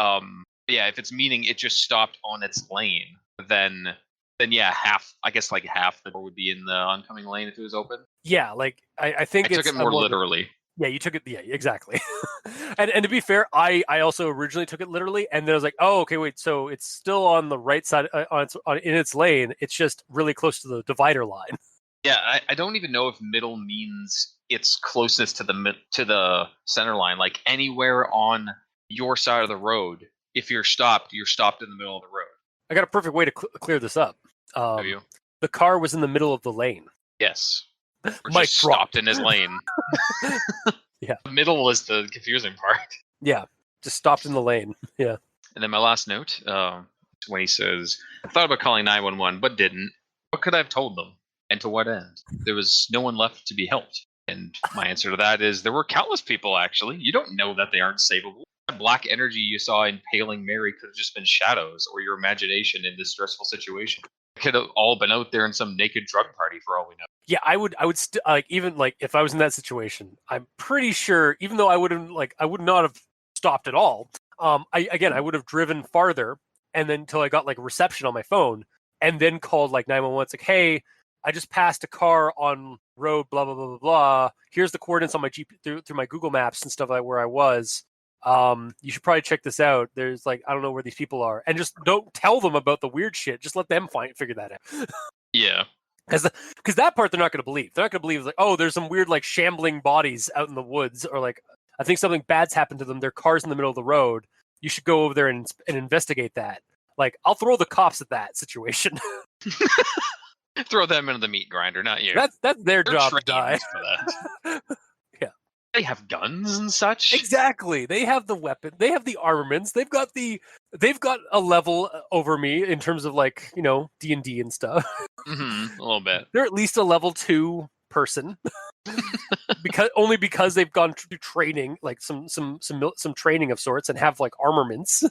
yeah, if it's meaning it just stopped on its lane, then yeah, half the door would be in the oncoming lane if it was open. Yeah, like I think I took it more literally. Yeah, you took it. Yeah, exactly. and to be fair, I also originally took it literally, and then I was like, oh, okay, wait, so it's still on the right side in its lane. It's just really close to the divider line. Yeah, I don't even know if middle means it's closest to the center line. Like anywhere on your side of the road, if you're stopped in the middle of the road. I got a perfect way to clear this up. Have you? The car was in the middle of the lane. Yes. Or Mic just drop. stopped in his lane. Yeah. The middle is the confusing part. Yeah, just stopped in the lane. Yeah. And then my last note, when he says, I thought about calling 911, but didn't. What could I have told them? And to what end? There was no one left to be helped. And my answer to that is there were countless people, actually. You don't know that they aren't savable. That black energy you saw impaling Mary could have just been shadows or your imagination in this stressful situation. It could have all been out there in some naked drug party for all we know. Yeah, I would still even if I was in that situation, I'm pretty sure, even though I would not have stopped at all. I would have driven farther and then until I got like reception on my phone and then called like 911. It's like, hey, I just passed a car on road, blah, blah, blah, blah, blah. Here's the coordinates on my through my Google Maps and stuff like where I was. You should probably check this out. There's like, I don't know where these people are. And just don't tell them about the weird shit. Just let them figure that out. Yeah. Because that part they're not going to believe. They're not going to believe like, oh, there's some weird like shambling bodies out in the woods, or like I think something bad's happened to them. Their car's in the middle of the road. You should go over there and investigate that. Like, I'll throw the cops at that situation. Throw them into the meat grinder, not you. That's their They're job to die. for that. Yeah. They have guns and such. Exactly. They have the weapon. They have the armaments. They've got a level over me in terms of like, D&D and stuff. Mm-hmm, a little bit. They're at least a level 2 person. because they've gone through training, like some training of sorts, and have like armaments.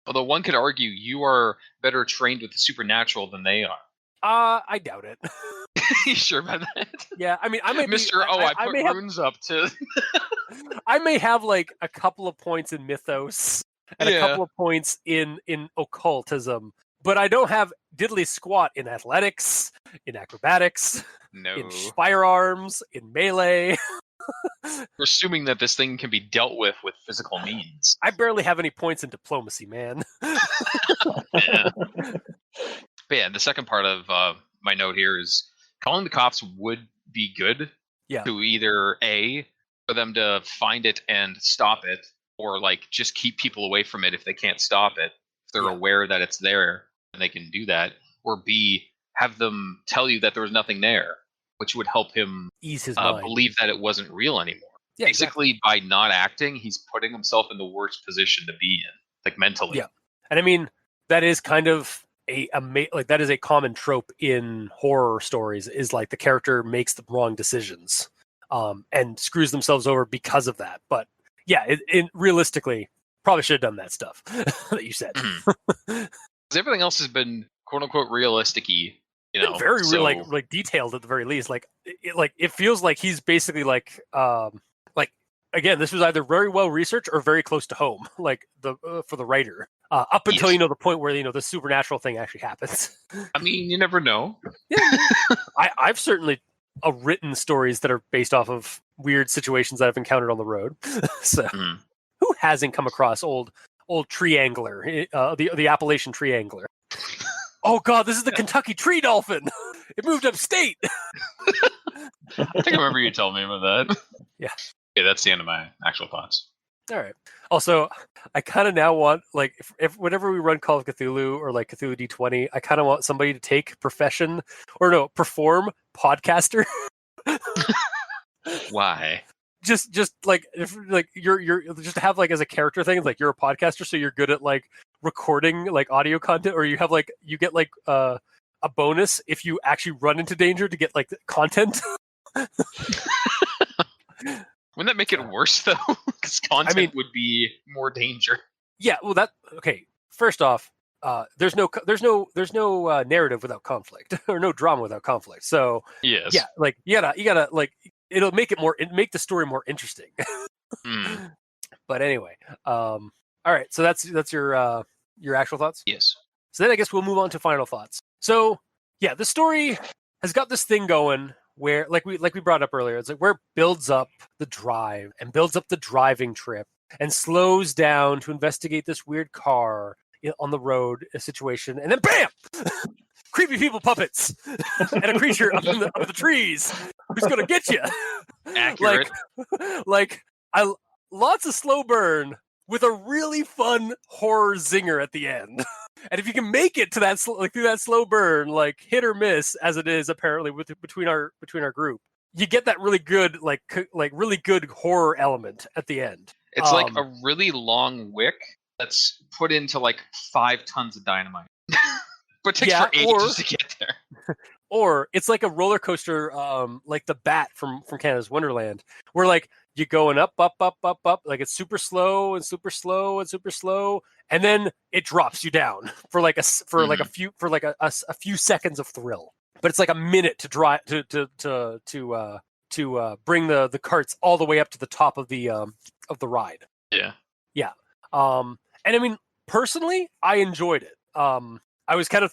Although one could argue you are better trained with the supernatural than they are. I doubt it. You sure about that? Yeah, I mean, I may Mr. I put runes up to. I may have like a couple of points in mythos and a couple of points in occultism, but I don't have diddly squat in athletics, in acrobatics, in firearms, in melee. We're assuming that this thing can be dealt with physical means. I barely have any points in diplomacy, man. Yeah. But yeah, the second part of my note here is calling the cops would be good. Yeah. To either A, for them to find it and stop it, or like just keep people away from it if they can't stop it. If they're aware that it's there and they can do that. Or B, have them tell you that there was nothing there, which would help him ease his mind. Believe that it wasn't real anymore. Yeah, basically, by not acting, he's putting himself in the worst position to be in, like mentally. Yeah, and I mean that is kind of that is a common trope in horror stories. Is like the character makes the wrong decisions, and screws themselves over because of that. But yeah, realistically, probably should have done that stuff that you said. Everything else has been quote unquote realistic-y. Very like detailed at the very least. Like it feels like he's basically like again, this was either very well researched or very close to home, like for the writer. Up until the point where the supernatural thing actually happens. I mean, you never know. Yeah, I've certainly written stories that are based off of weird situations that I've encountered on the road. So who hasn't come across old triangler, the Appalachian triangler? Oh God, this is the Kentucky tree dolphin. It moved upstate. I think I remember you telling me about that. Yeah. Yeah, that's the end of my actual thoughts. All right. Also, I kind of now want, like, if whenever we run Call of Cthulhu or like Cthulhu D20, I kind of want somebody to perform podcaster Why? Just like if like you're just to have like as a character thing, like you're a podcaster, so you're good at like recording like audio content, or you have like you get like a bonus if you actually run into danger to get like content. Wouldn't that make it worse though? Because content would be more danger. Yeah, well, that okay. First off, there's no narrative without conflict, or no drama without conflict. So yes, yeah, like you gotta like it'll make make the story more interesting. But anyway, all right. So that's your actual thoughts. Yes. So then I guess we'll move on to final thoughts. So yeah, the story has got this thing going where like we brought up earlier, it's like where it builds up the drive and builds up the driving trip and slows down to investigate this weird car on the road situation, and then bam, creepy people puppets and a creature up in the trees who's gonna get you. Accurate. like lots of slow burn with a really fun horror zinger at the end. And if you can make it to that through that slow burn, like hit or miss as it is apparently between our group, you get that really good like really good horror element at the end. It's like a really long wick that's put into like 5 tons of dynamite, but takes for ages to get there. Or it's like a roller coaster, like the Bat from Canada's Wonderland, where like you're going up, like it's super slow and super slow and super slow, and then it drops you down for like a few seconds of thrill. But it's like a minute to drive to bring the carts all the way up to the top of the ride. Yeah. And I mean, personally, I enjoyed it. I was kind of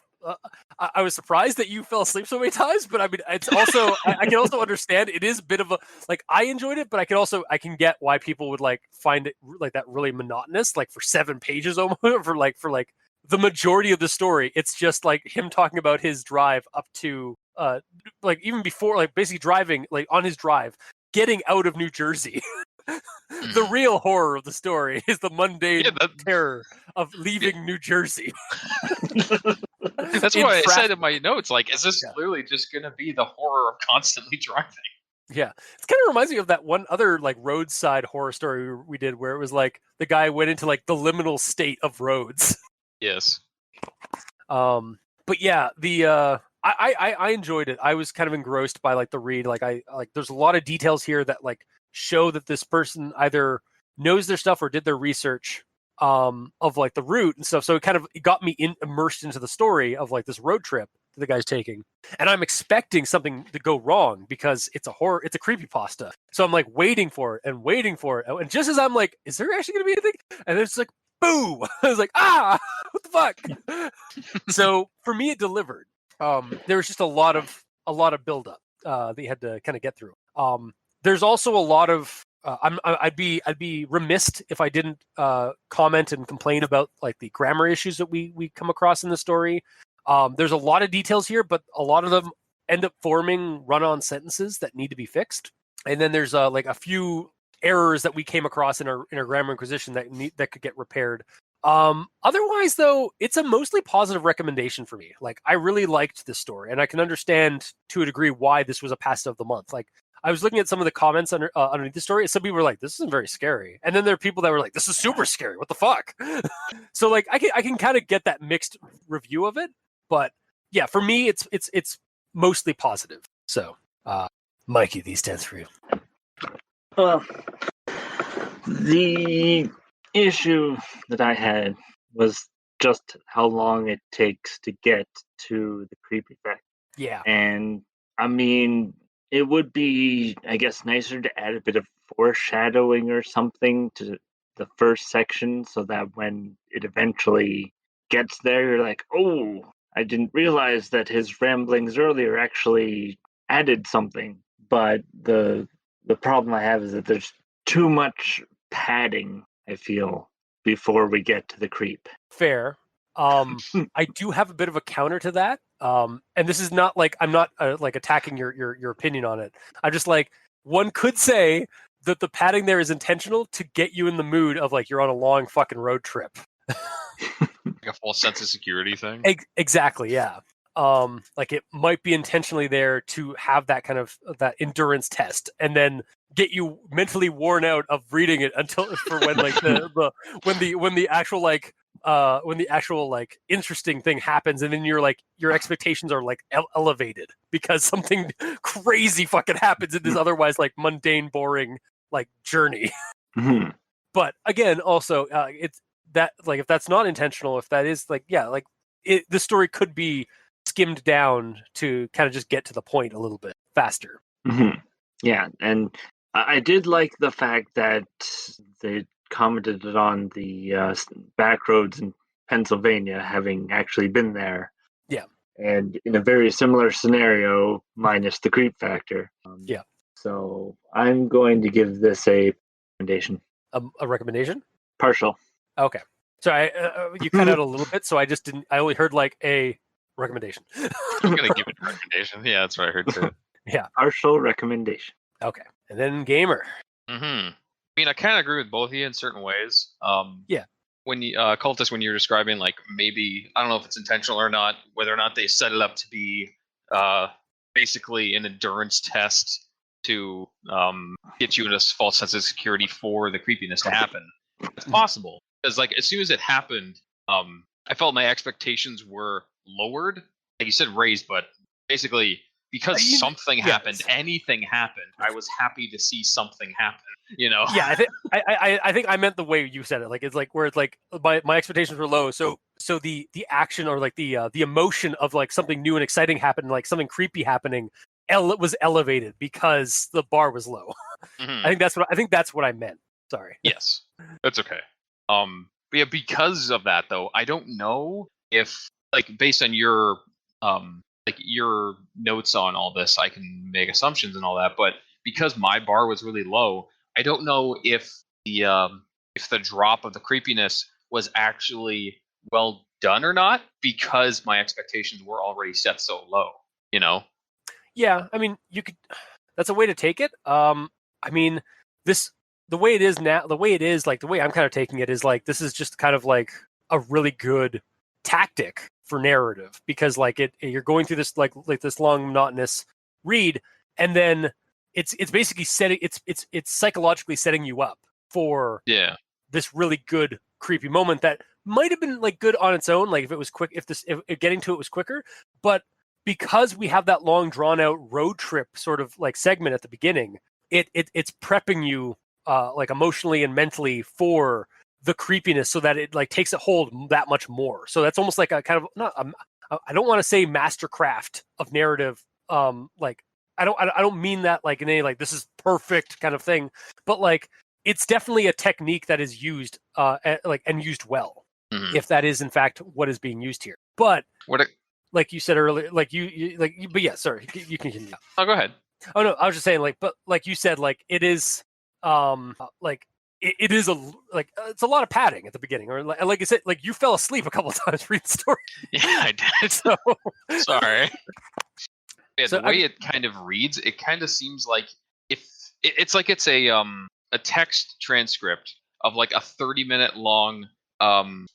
I was surprised that you fell asleep so many times, but I mean, it's also I can also understand it is a bit of a like I enjoyed it, but I can get why people would like find it like that really monotonous, like for 7 pages almost, for like the majority of the story. It's just like him talking about his drive up to like even before like basically driving like on his drive, getting out of New Jersey. The real horror of the story is the mundane terror of leaving New Jersey. That's why I said in my notes, like, is this literally just going to be the horror of constantly driving? Yeah. It kind of reminds me of that one other like roadside horror story we did where it was like the guy went into like the liminal state of roads. Yes. But yeah, the I enjoyed it. I was kind of engrossed by like the read. Like there's a lot of details here that like show that this person either knows their stuff or did their research of like the route and stuff. So it got me immersed into the story of like this road trip that the guy's taking. And I'm expecting something to go wrong because it's a creepypasta. So I'm like waiting for it. And just as I'm like, is there actually going to be anything? And it's like, boom! I was like, what the fuck? So for me, it delivered. There was just a lot of buildup that you had to kind of get through. There's also a lot of I'd be remiss if I didn't comment and complain about like the grammar issues that we come across in the story. There's a lot of details here, but a lot of them end up forming run-on sentences that need to be fixed. And then there's like a few errors that we came across in our grammar inquisition that could get repaired. Otherwise, though, it's a mostly positive recommendation for me. Like, I really liked this story, and I can understand to a degree why this was a past of the month. Like, I was looking at some of the comments underneath the story, and some people were like, "This isn't very scary," and then there are people that were like, "This is super scary. What the fuck?" So, like, I can kind of get that mixed review of it, but yeah, for me, it's mostly positive. So, Mikey, these 10's for you. Well, the issue that I had was just how long it takes to get to the creep effect. Yeah. And I mean, it would be, I guess, nicer to add a bit of foreshadowing or something to the first section so that when it eventually gets there, you're like, oh, I didn't realize that his ramblings earlier actually added something. But the problem I have is that there's too much padding, I feel, before we get to the creep. Fair. I do have a bit of a counter to that. And this is not like I'm not like attacking your opinion on it. I'm just like, one could say that the padding there is intentional to get you in the mood of like you're on a long fucking road trip. Like a false sense of security thing. Exactly, yeah. like it might be intentionally there to have that kind of that endurance test, and then get you mentally worn out of reading it until for when like when the actual like interesting thing happens, and then your expectations are like elevated because something crazy fucking happens in this otherwise like mundane, boring like journey. Mhm. But again, also it's that like if that's not intentional, if that is like the story could be skimmed down to kind of just get to the point a little bit faster. Mhm. Yeah, and I did like the fact that they commented on the back roads in Pennsylvania, having actually been there. Yeah. And in a very similar scenario, minus the creep factor. Yeah. So I'm going to give this a recommendation. A recommendation? Partial. Okay. So you cut out a little bit, so I just didn't. I only heard like a recommendation. I'm gonna give it a recommendation. Yeah, that's what I heard too. Yeah. Partial recommendation. Okay. And then gamer. I mean, I kind of agree with both of you in certain ways. Yeah. When you cultist, when you're describing like maybe I don't know if it's intentional or not, whether or not they set it up to be basically an endurance test to get you in a false sense of security for the creepiness to happen. It's possible because like as soon as it happened, I felt my expectations were lowered. Like you said, raised, but basically because something happened, anything happened, I was happy to see something happen. You know? Yeah, I think I meant the way you said it. Like it's like where it's like my expectations were low, so the action or like the emotion of like something new and exciting happened, like something creepy happening, was elevated because the bar was low. Mm-hmm. I think that's what I meant. Sorry. Yes, that's okay. But yeah, because of that though, I don't know if like based on your like your notes on all this, I can make assumptions and all that. But because my bar was really low, I don't know if the drop of the creepiness was actually well done or not because my expectations were already set so low. You know? Yeah, I mean, you could. That's a way to take it. I mean, the way it is now, the way it is, like the way I'm kind of taking it is like this is just kind of like a really good tactic for narrative because like you're going through this like this long monotonous read, and then it's basically setting it's psychologically setting you up for this really good creepy moment that might have been like good on its own, like if it was quick, if getting to it was quicker, but because we have that long drawn out road trip sort of like segment at the beginning, it's prepping you like emotionally and mentally for the creepiness so that it like takes a hold that much more. So that's almost like a kind of I don't want to say mastercraft of narrative. Like I don't mean that like in any like this is perfect kind of thing, but like it's definitely a technique that is used and used well, if that is in fact what is being used here. But like you said earlier, but yeah, sorry, you can continue. Oh, go ahead. Oh no, I was just saying but like you said, like it is like it is it's a lot of padding at the beginning, or like I said, like you fell asleep a couple of times reading the story. Yeah, I did. So sorry. Yeah, so the way it kind of reads, it kind of seems like if it's like it's a text transcript of like a 30-minute long found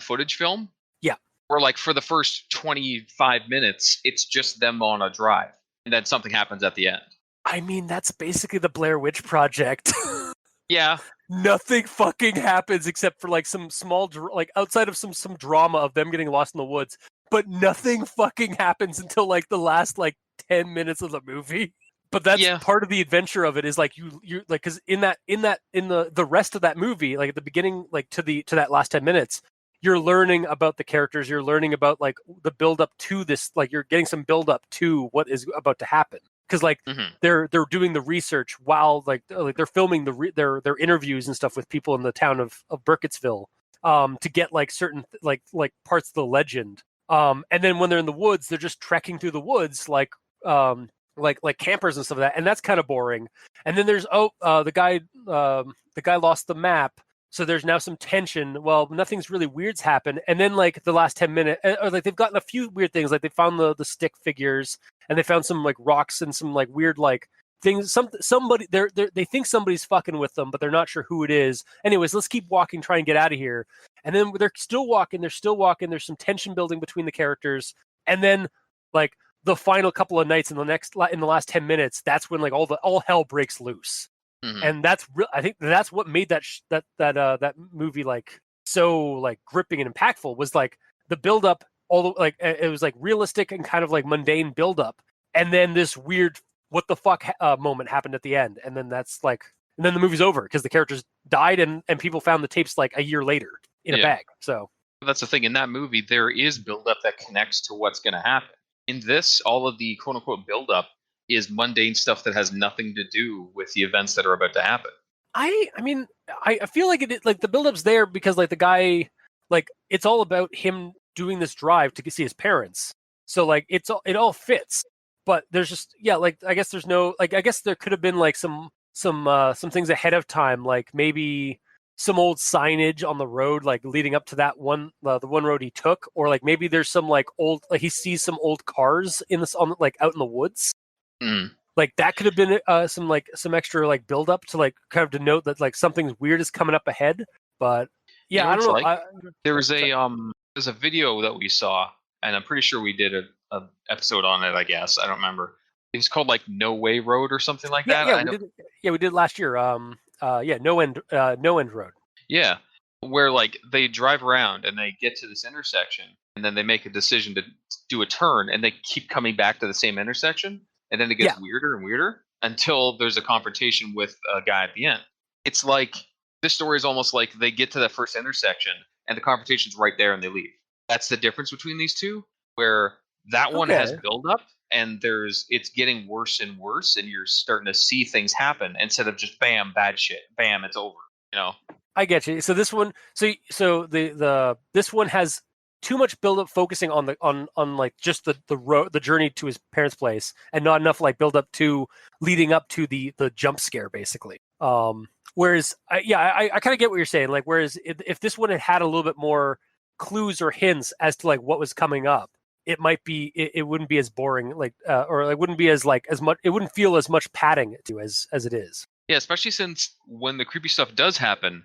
footage film. Yeah. Or like for the first 25 minutes, it's just them on a drive, and then something happens at the end. I mean, that's basically the Blair Witch Project. Yeah. Nothing fucking happens except for like some small, like outside of some drama of them getting lost in the woods, but nothing fucking happens until like the last like 10 minutes of the movie. But that's part of the adventure of it is like you like because in the rest of that movie, like at the beginning, like to that last 10 minutes, you're learning about the characters, you're learning about like the build up to this, like you're getting some build up to what is about to happen. Because like they're doing the research while like they're filming their interviews and stuff with people in the town of Burkittsville to get like certain like parts of the legend. And then when they're in the woods, they're just trekking through the woods like campers and stuff like that, and that's kind of boring. And then there's the guy lost the map, so there's now some tension. Well, nothing's really weird's happened, and then like the last 10 minutes, or like they've gotten a few weird things, like they found the stick figures, and they found some like rocks and some like weird like things. Somebody they think somebody's fucking with them, but they're not sure who it is. Anyways, let's keep walking, try and get out of here. And then they're still walking. There's some tension building between the characters. and then like the final couple of nights in the last 10 minutes, that's when like all hell breaks loose. And that's real. I think that's what made that movie like so like gripping and impactful, was like the build up, like it was like realistic and kind of like mundane build up, and then this weird what the fuck moment happened at the end, and then the movie's over because the characters died and people found the tapes like a year later in a bag. So that's the thing, in that movie there is build up that connects to what's going to happen. In this, all of the quote unquote build up is mundane stuff that has nothing to do with the events that are about to happen. I mean, I feel like like the build-up's there because like the guy, like it's all about him doing this drive to see his parents. So like it all fits. But there's just like I guess there's no like I guess there could have been like some things ahead of time, like maybe some old signage on the road like leading up to that one the one road he took, or like maybe there's some like old like he sees some old cars in this on like out in the woods. Like that could have been some extra like build up to like kind of denote that like something weird is coming up ahead. But yeah, you know, I don't know. like, there's a video that we saw, and I'm pretty sure we did a episode on it. I guess I don't remember. It was called like No Way Road or something like that. We did last year. No End Road. Yeah, where like they drive around and they get to this intersection, and then they make a decision to do a turn, and they keep coming back to the same intersection. And then it gets weirder and weirder until there's a confrontation with a guy at the end. It's like this story is almost like they get to that first intersection and the confrontation's right there and they leave. That's the difference between these two, where that one has build up and it's getting worse and worse, and you're starting to see things happen instead of just bam, bad shit, bam, it's over. You know. I get you. So this one, this one has too much build up focusing on like just the road, the journey to his parents' place, and not enough like build up to leading up to the jump scare basically. Whereas I kind of get what you're saying. Like whereas if this one had a little bit more clues or hints as to like what was coming up, it might be it wouldn't be as boring like or it wouldn't be as like as much, it wouldn't feel as much padding to as it is. Yeah, especially since when the creepy stuff does happen,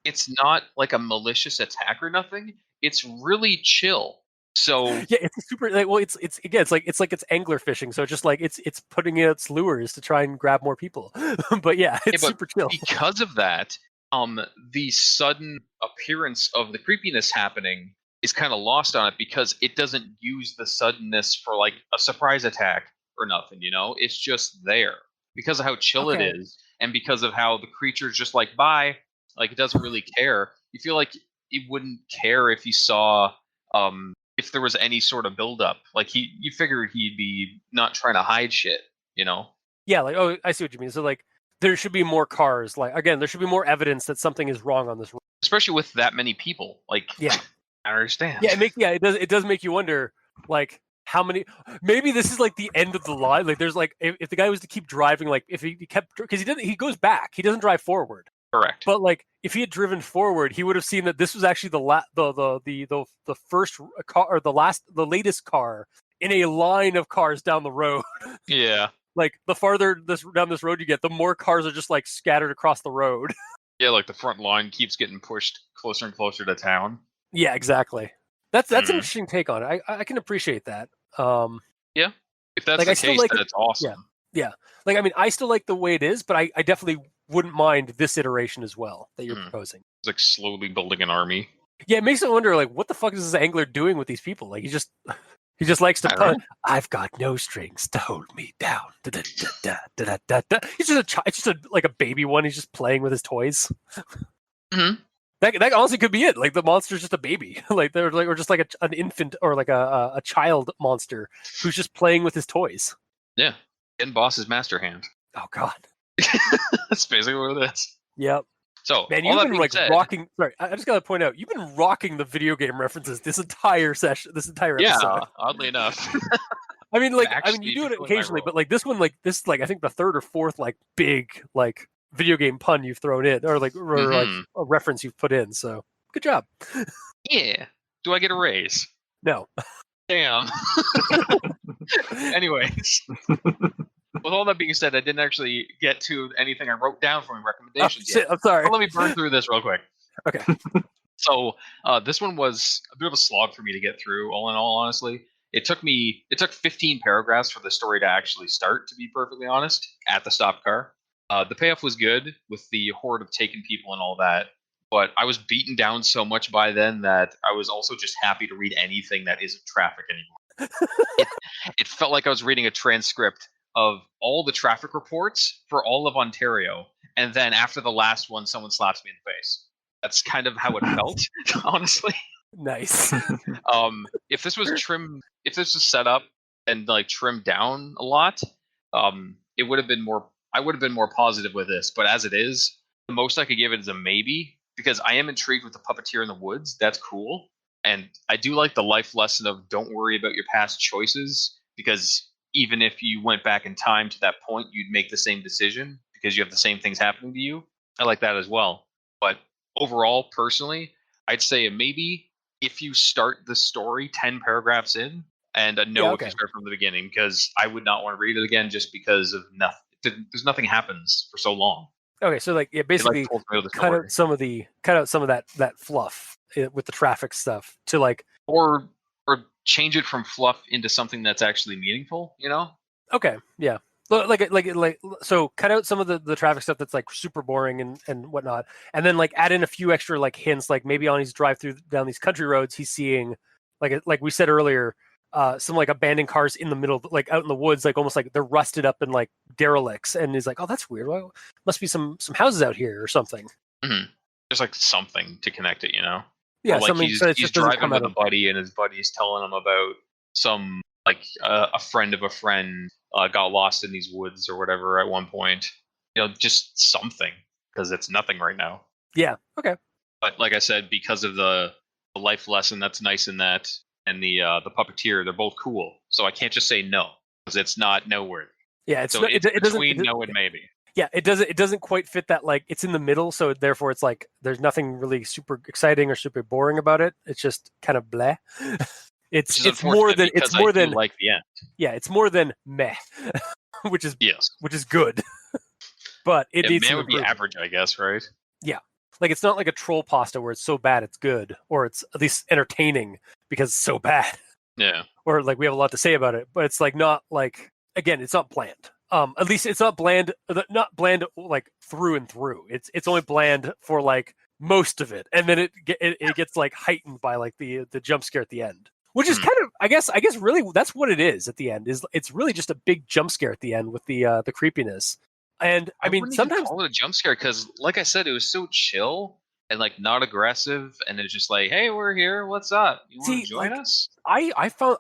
it's not like a malicious attack or nothing. It's really chill. So yeah, it's super like, well, it's again, it's like it's angler fishing. So it's just like it's putting in its lures to try and grab more people. But it's super chill. Because of that, the sudden appearance of the creepiness happening is kind of lost on it because it doesn't use the suddenness for like a surprise attack or nothing. You know, it's just there because of how chill it is, and because of how the creature's just like bye, like it doesn't really care. You feel like it wouldn't care if he saw if there was any sort of buildup. Like you figured he'd be not trying to hide shit, you know? Yeah, like I see what you mean. So like there should be more cars. Like again, there should be more evidence that something is wrong on this road. Especially with that many people. Like I understand. Yeah, it does make you wonder like how many, maybe this is like the end of the line. Like there's like if the guy was to keep driving, like if he kept, because he goes back, he doesn't drive forward. Correct. But like if he had driven forward, he would have seen that this was actually the first car, or the latest car in a line of cars down the road. Yeah. Like the farther down this road you get, the more cars are just like scattered across the road. Yeah, like the front line keeps getting pushed closer and closer to town. Yeah, exactly. That's an interesting take on it. I can appreciate that. Yeah. If that's like, the case, then it's awesome. Yeah. Like I mean, I still like the way it is, but I definitely wouldn't mind this iteration as well that you're proposing. It's like slowly building an army. Yeah, it makes me wonder, like, what the fuck is this angler doing with these people? Like, he just likes to put. I've got no strings to hold me down. He's just it's just like a baby one. He's just playing with his toys. That honestly could be it. Like the monster's just a baby. Like they're like, or just like an infant, or like a child monster who's just playing with his toys. Yeah, and boss's master hand. Oh God. That's basically what it is. Yep. So, man, you've been like rocking. Sorry, I just gotta point out, you've been rocking the video game references this entire session, this entire episode. Yeah, oddly enough. I mean, you do it occasionally, but like this one, like this, like I think the third or fourth like big like video game pun you've thrown in, or like like a reference you've put in. So good job. Yeah. Do I get a raise? No. Damn. Anyways. With all that being said, I didn't actually get to anything I wrote down for my recommendations yet. I'm sorry. So let me burn through this real quick. Okay. So this one was a bit of a slog for me to get through, all in all, honestly. It took 15 paragraphs for the story to actually start, to be perfectly honest, at the stop car. The payoff was good with the horde of taken people and all that, but I was beaten down so much by then that I was also just happy to read anything that isn't traffic anymore. It felt like I was reading a transcript of all the traffic reports for all of Ontario, and then after the last one, someone slaps me in the face. That's kind of how it felt, honestly. Nice. If this was set up and like trimmed down a lot, it would have been more. I would have been more positive with this, but as it is, the most I could give it is a maybe, because I am intrigued with the puppeteer in the woods. That's cool, and I do like the life lesson of don't worry about your past choices, because even if you went back in time to that point, you'd make the same decision because you have the same things happening to you. I like that as well, but overall, personally, I'd say a maybe if you start the story 10 paragraphs in, and a no if you start from the beginning, because I would not want to read it again just because of nothing. There's nothing happens for so long. Okay, so like basically cut out some of that fluff with the traffic stuff to like or change it from fluff into something that's actually meaningful. Okay, yeah. So cut out some of the traffic stuff that's like super boring and whatnot, and then like add in a few extra like hints, like maybe on his drive through down these country roads, he's seeing like we said earlier, some like abandoned cars in the middle, like out in the woods, like almost like they're rusted up and like derelicts, and he's like, oh, that's weird. Well, must be some houses out here or something. Mm-hmm. There's like something to connect it, Yeah, or like something. he's driving with a buddy, and his buddy's telling him about some like a friend of a friend got lost in these woods or whatever at one point. Just something, because it's nothing right now. Yeah. Okay. But like I said, because of the life lesson that's nice in that, and the puppeteer, they're both cool. So I can't just say no, because it's not no worthy. Yeah, it's between no and maybe. Yeah, it doesn't quite fit that, like it's in the middle, so therefore it's like there's nothing really super exciting or super boring about it. It's just kind of bleh. It's more than like the end. Yeah, it's more than meh, which is good. But it needs meh would be average, I guess, right? Yeah. Like it's not like a troll pasta where it's so bad it's good, or it's at least entertaining because it's so bad. Yeah. Or like we have a lot to say about it, but it's like not like, again, it's not bland. At least it's not bland like through and through. It's only bland for like most of it, and then it gets like heightened by like the jump scare at the end, which is kind of I guess really that's what it is at the end. Is it's really just a big jump scare at the end with the creepiness. And I mean, sometimes call it a jump scare because, like I said, it was so chill and like not aggressive, and it's just like, "Hey, we're here. What's up? You want to join us?" I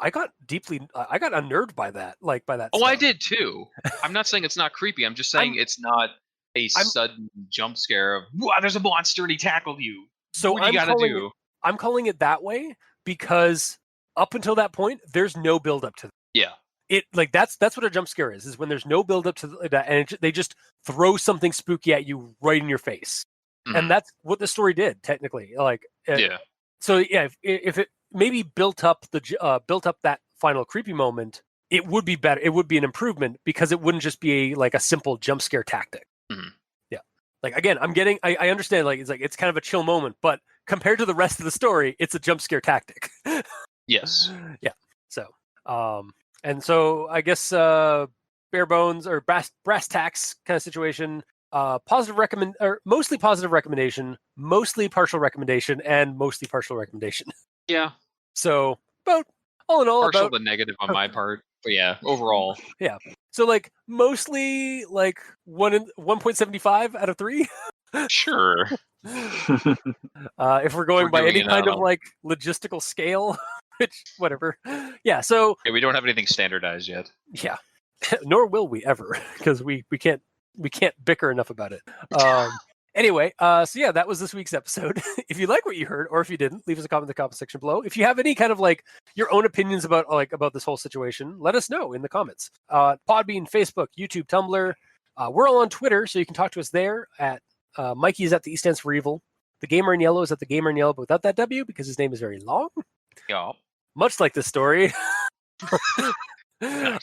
got unnerved by that, like by that. Oh, stuff. I did too. I'm not saying it's not creepy. I'm just saying it's not a sudden jump scare of "Wow, there's a monster and he tackled you." So what do you got to do? I'm calling it that way because up until that point, there's no build up to that. Yeah. It like that's what a jump scare is when there's no build up to that, and they just throw something spooky at you right in your face, and that's what the story did technically. Like, yeah. So yeah, if it maybe built up that final creepy moment, it would be better. It would be an improvement because it wouldn't just be like a simple jump scare tactic. Mm-hmm. Yeah, like again, I understand it's kind of a chill moment, but compared to the rest of the story, it's a jump scare tactic. Yes. Yeah. So. And so I guess bare bones or brass tacks kind of situation. Mostly positive recommendation, mostly partial recommendation, and mostly partial recommendation. Yeah. So about all in all, partial to negative on my part, but yeah, overall. Yeah. So like mostly like 1.75 out of 3. Sure. If we're going by any kind of like logistical scale. Which, whatever. Yeah, so... Yeah, we don't have anything standardized yet. Yeah. Nor will we ever, because we can't bicker enough about it. Anyway, so yeah, that was this week's episode. If you like what you heard, or if you didn't, leave us a comment in the comment section below. If you have any kind of like your own opinions about this whole situation, let us know in the comments. Podbean, Facebook, YouTube, Tumblr. We're all on Twitter, so you can talk to us there at Mikey is at the E stands for evil. The Gamer in Yellow is at the Gamer in Yellow, but without that W because his name is very long. Yeah. Much like this story. Nice.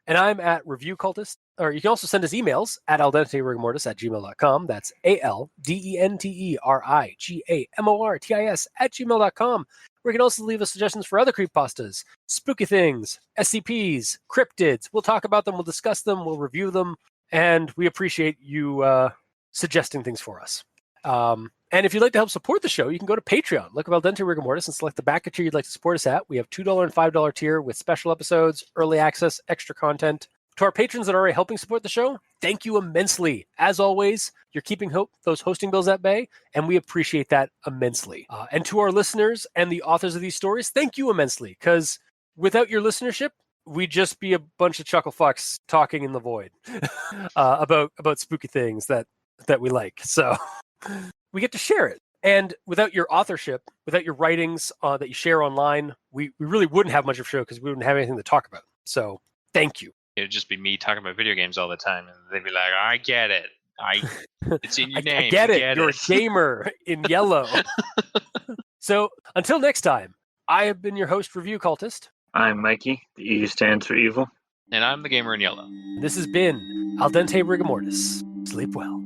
And I'm at Review Cultist. Or you can also send us emails at aldenterigamortis@gmail.com. That's ALDENTERIGAMORTIS@gmail.com. Where you can also leave us suggestions for other creepypastas, spooky things, SCPs, cryptids. We'll talk about them, we'll discuss them, we'll review them, and we appreciate you suggesting things for us. And if you'd like to help support the show, you can go to Patreon, look up Al Dente Rigor Mortis, and select the backer tier you'd like to support us at. We have $2 and $5 tier with special episodes, early access, extra content. To our patrons that are already helping support the show, thank you immensely. As always, you're keeping those hosting bills at bay, and we appreciate that immensely. And to our listeners and the authors of these stories, thank you immensely, because without your listenership, we'd just be a bunch of chuckle fucks talking in the void about spooky things that we like. So we get to share it. And without your authorship, without your writings that you share online, we really wouldn't have much of a show because we wouldn't have anything to talk about. So thank you. It'd just be me talking about video games all the time, and they'd be like, "I get it. It's in your name. I get it. Get You're it. a gamer in yellow." So until next time, I have been your host, Review Cultist. I'm Mikey. The E stands for evil. And I'm the gamer in yellow. This has been Al Dente Rigor Mortis. Sleep well.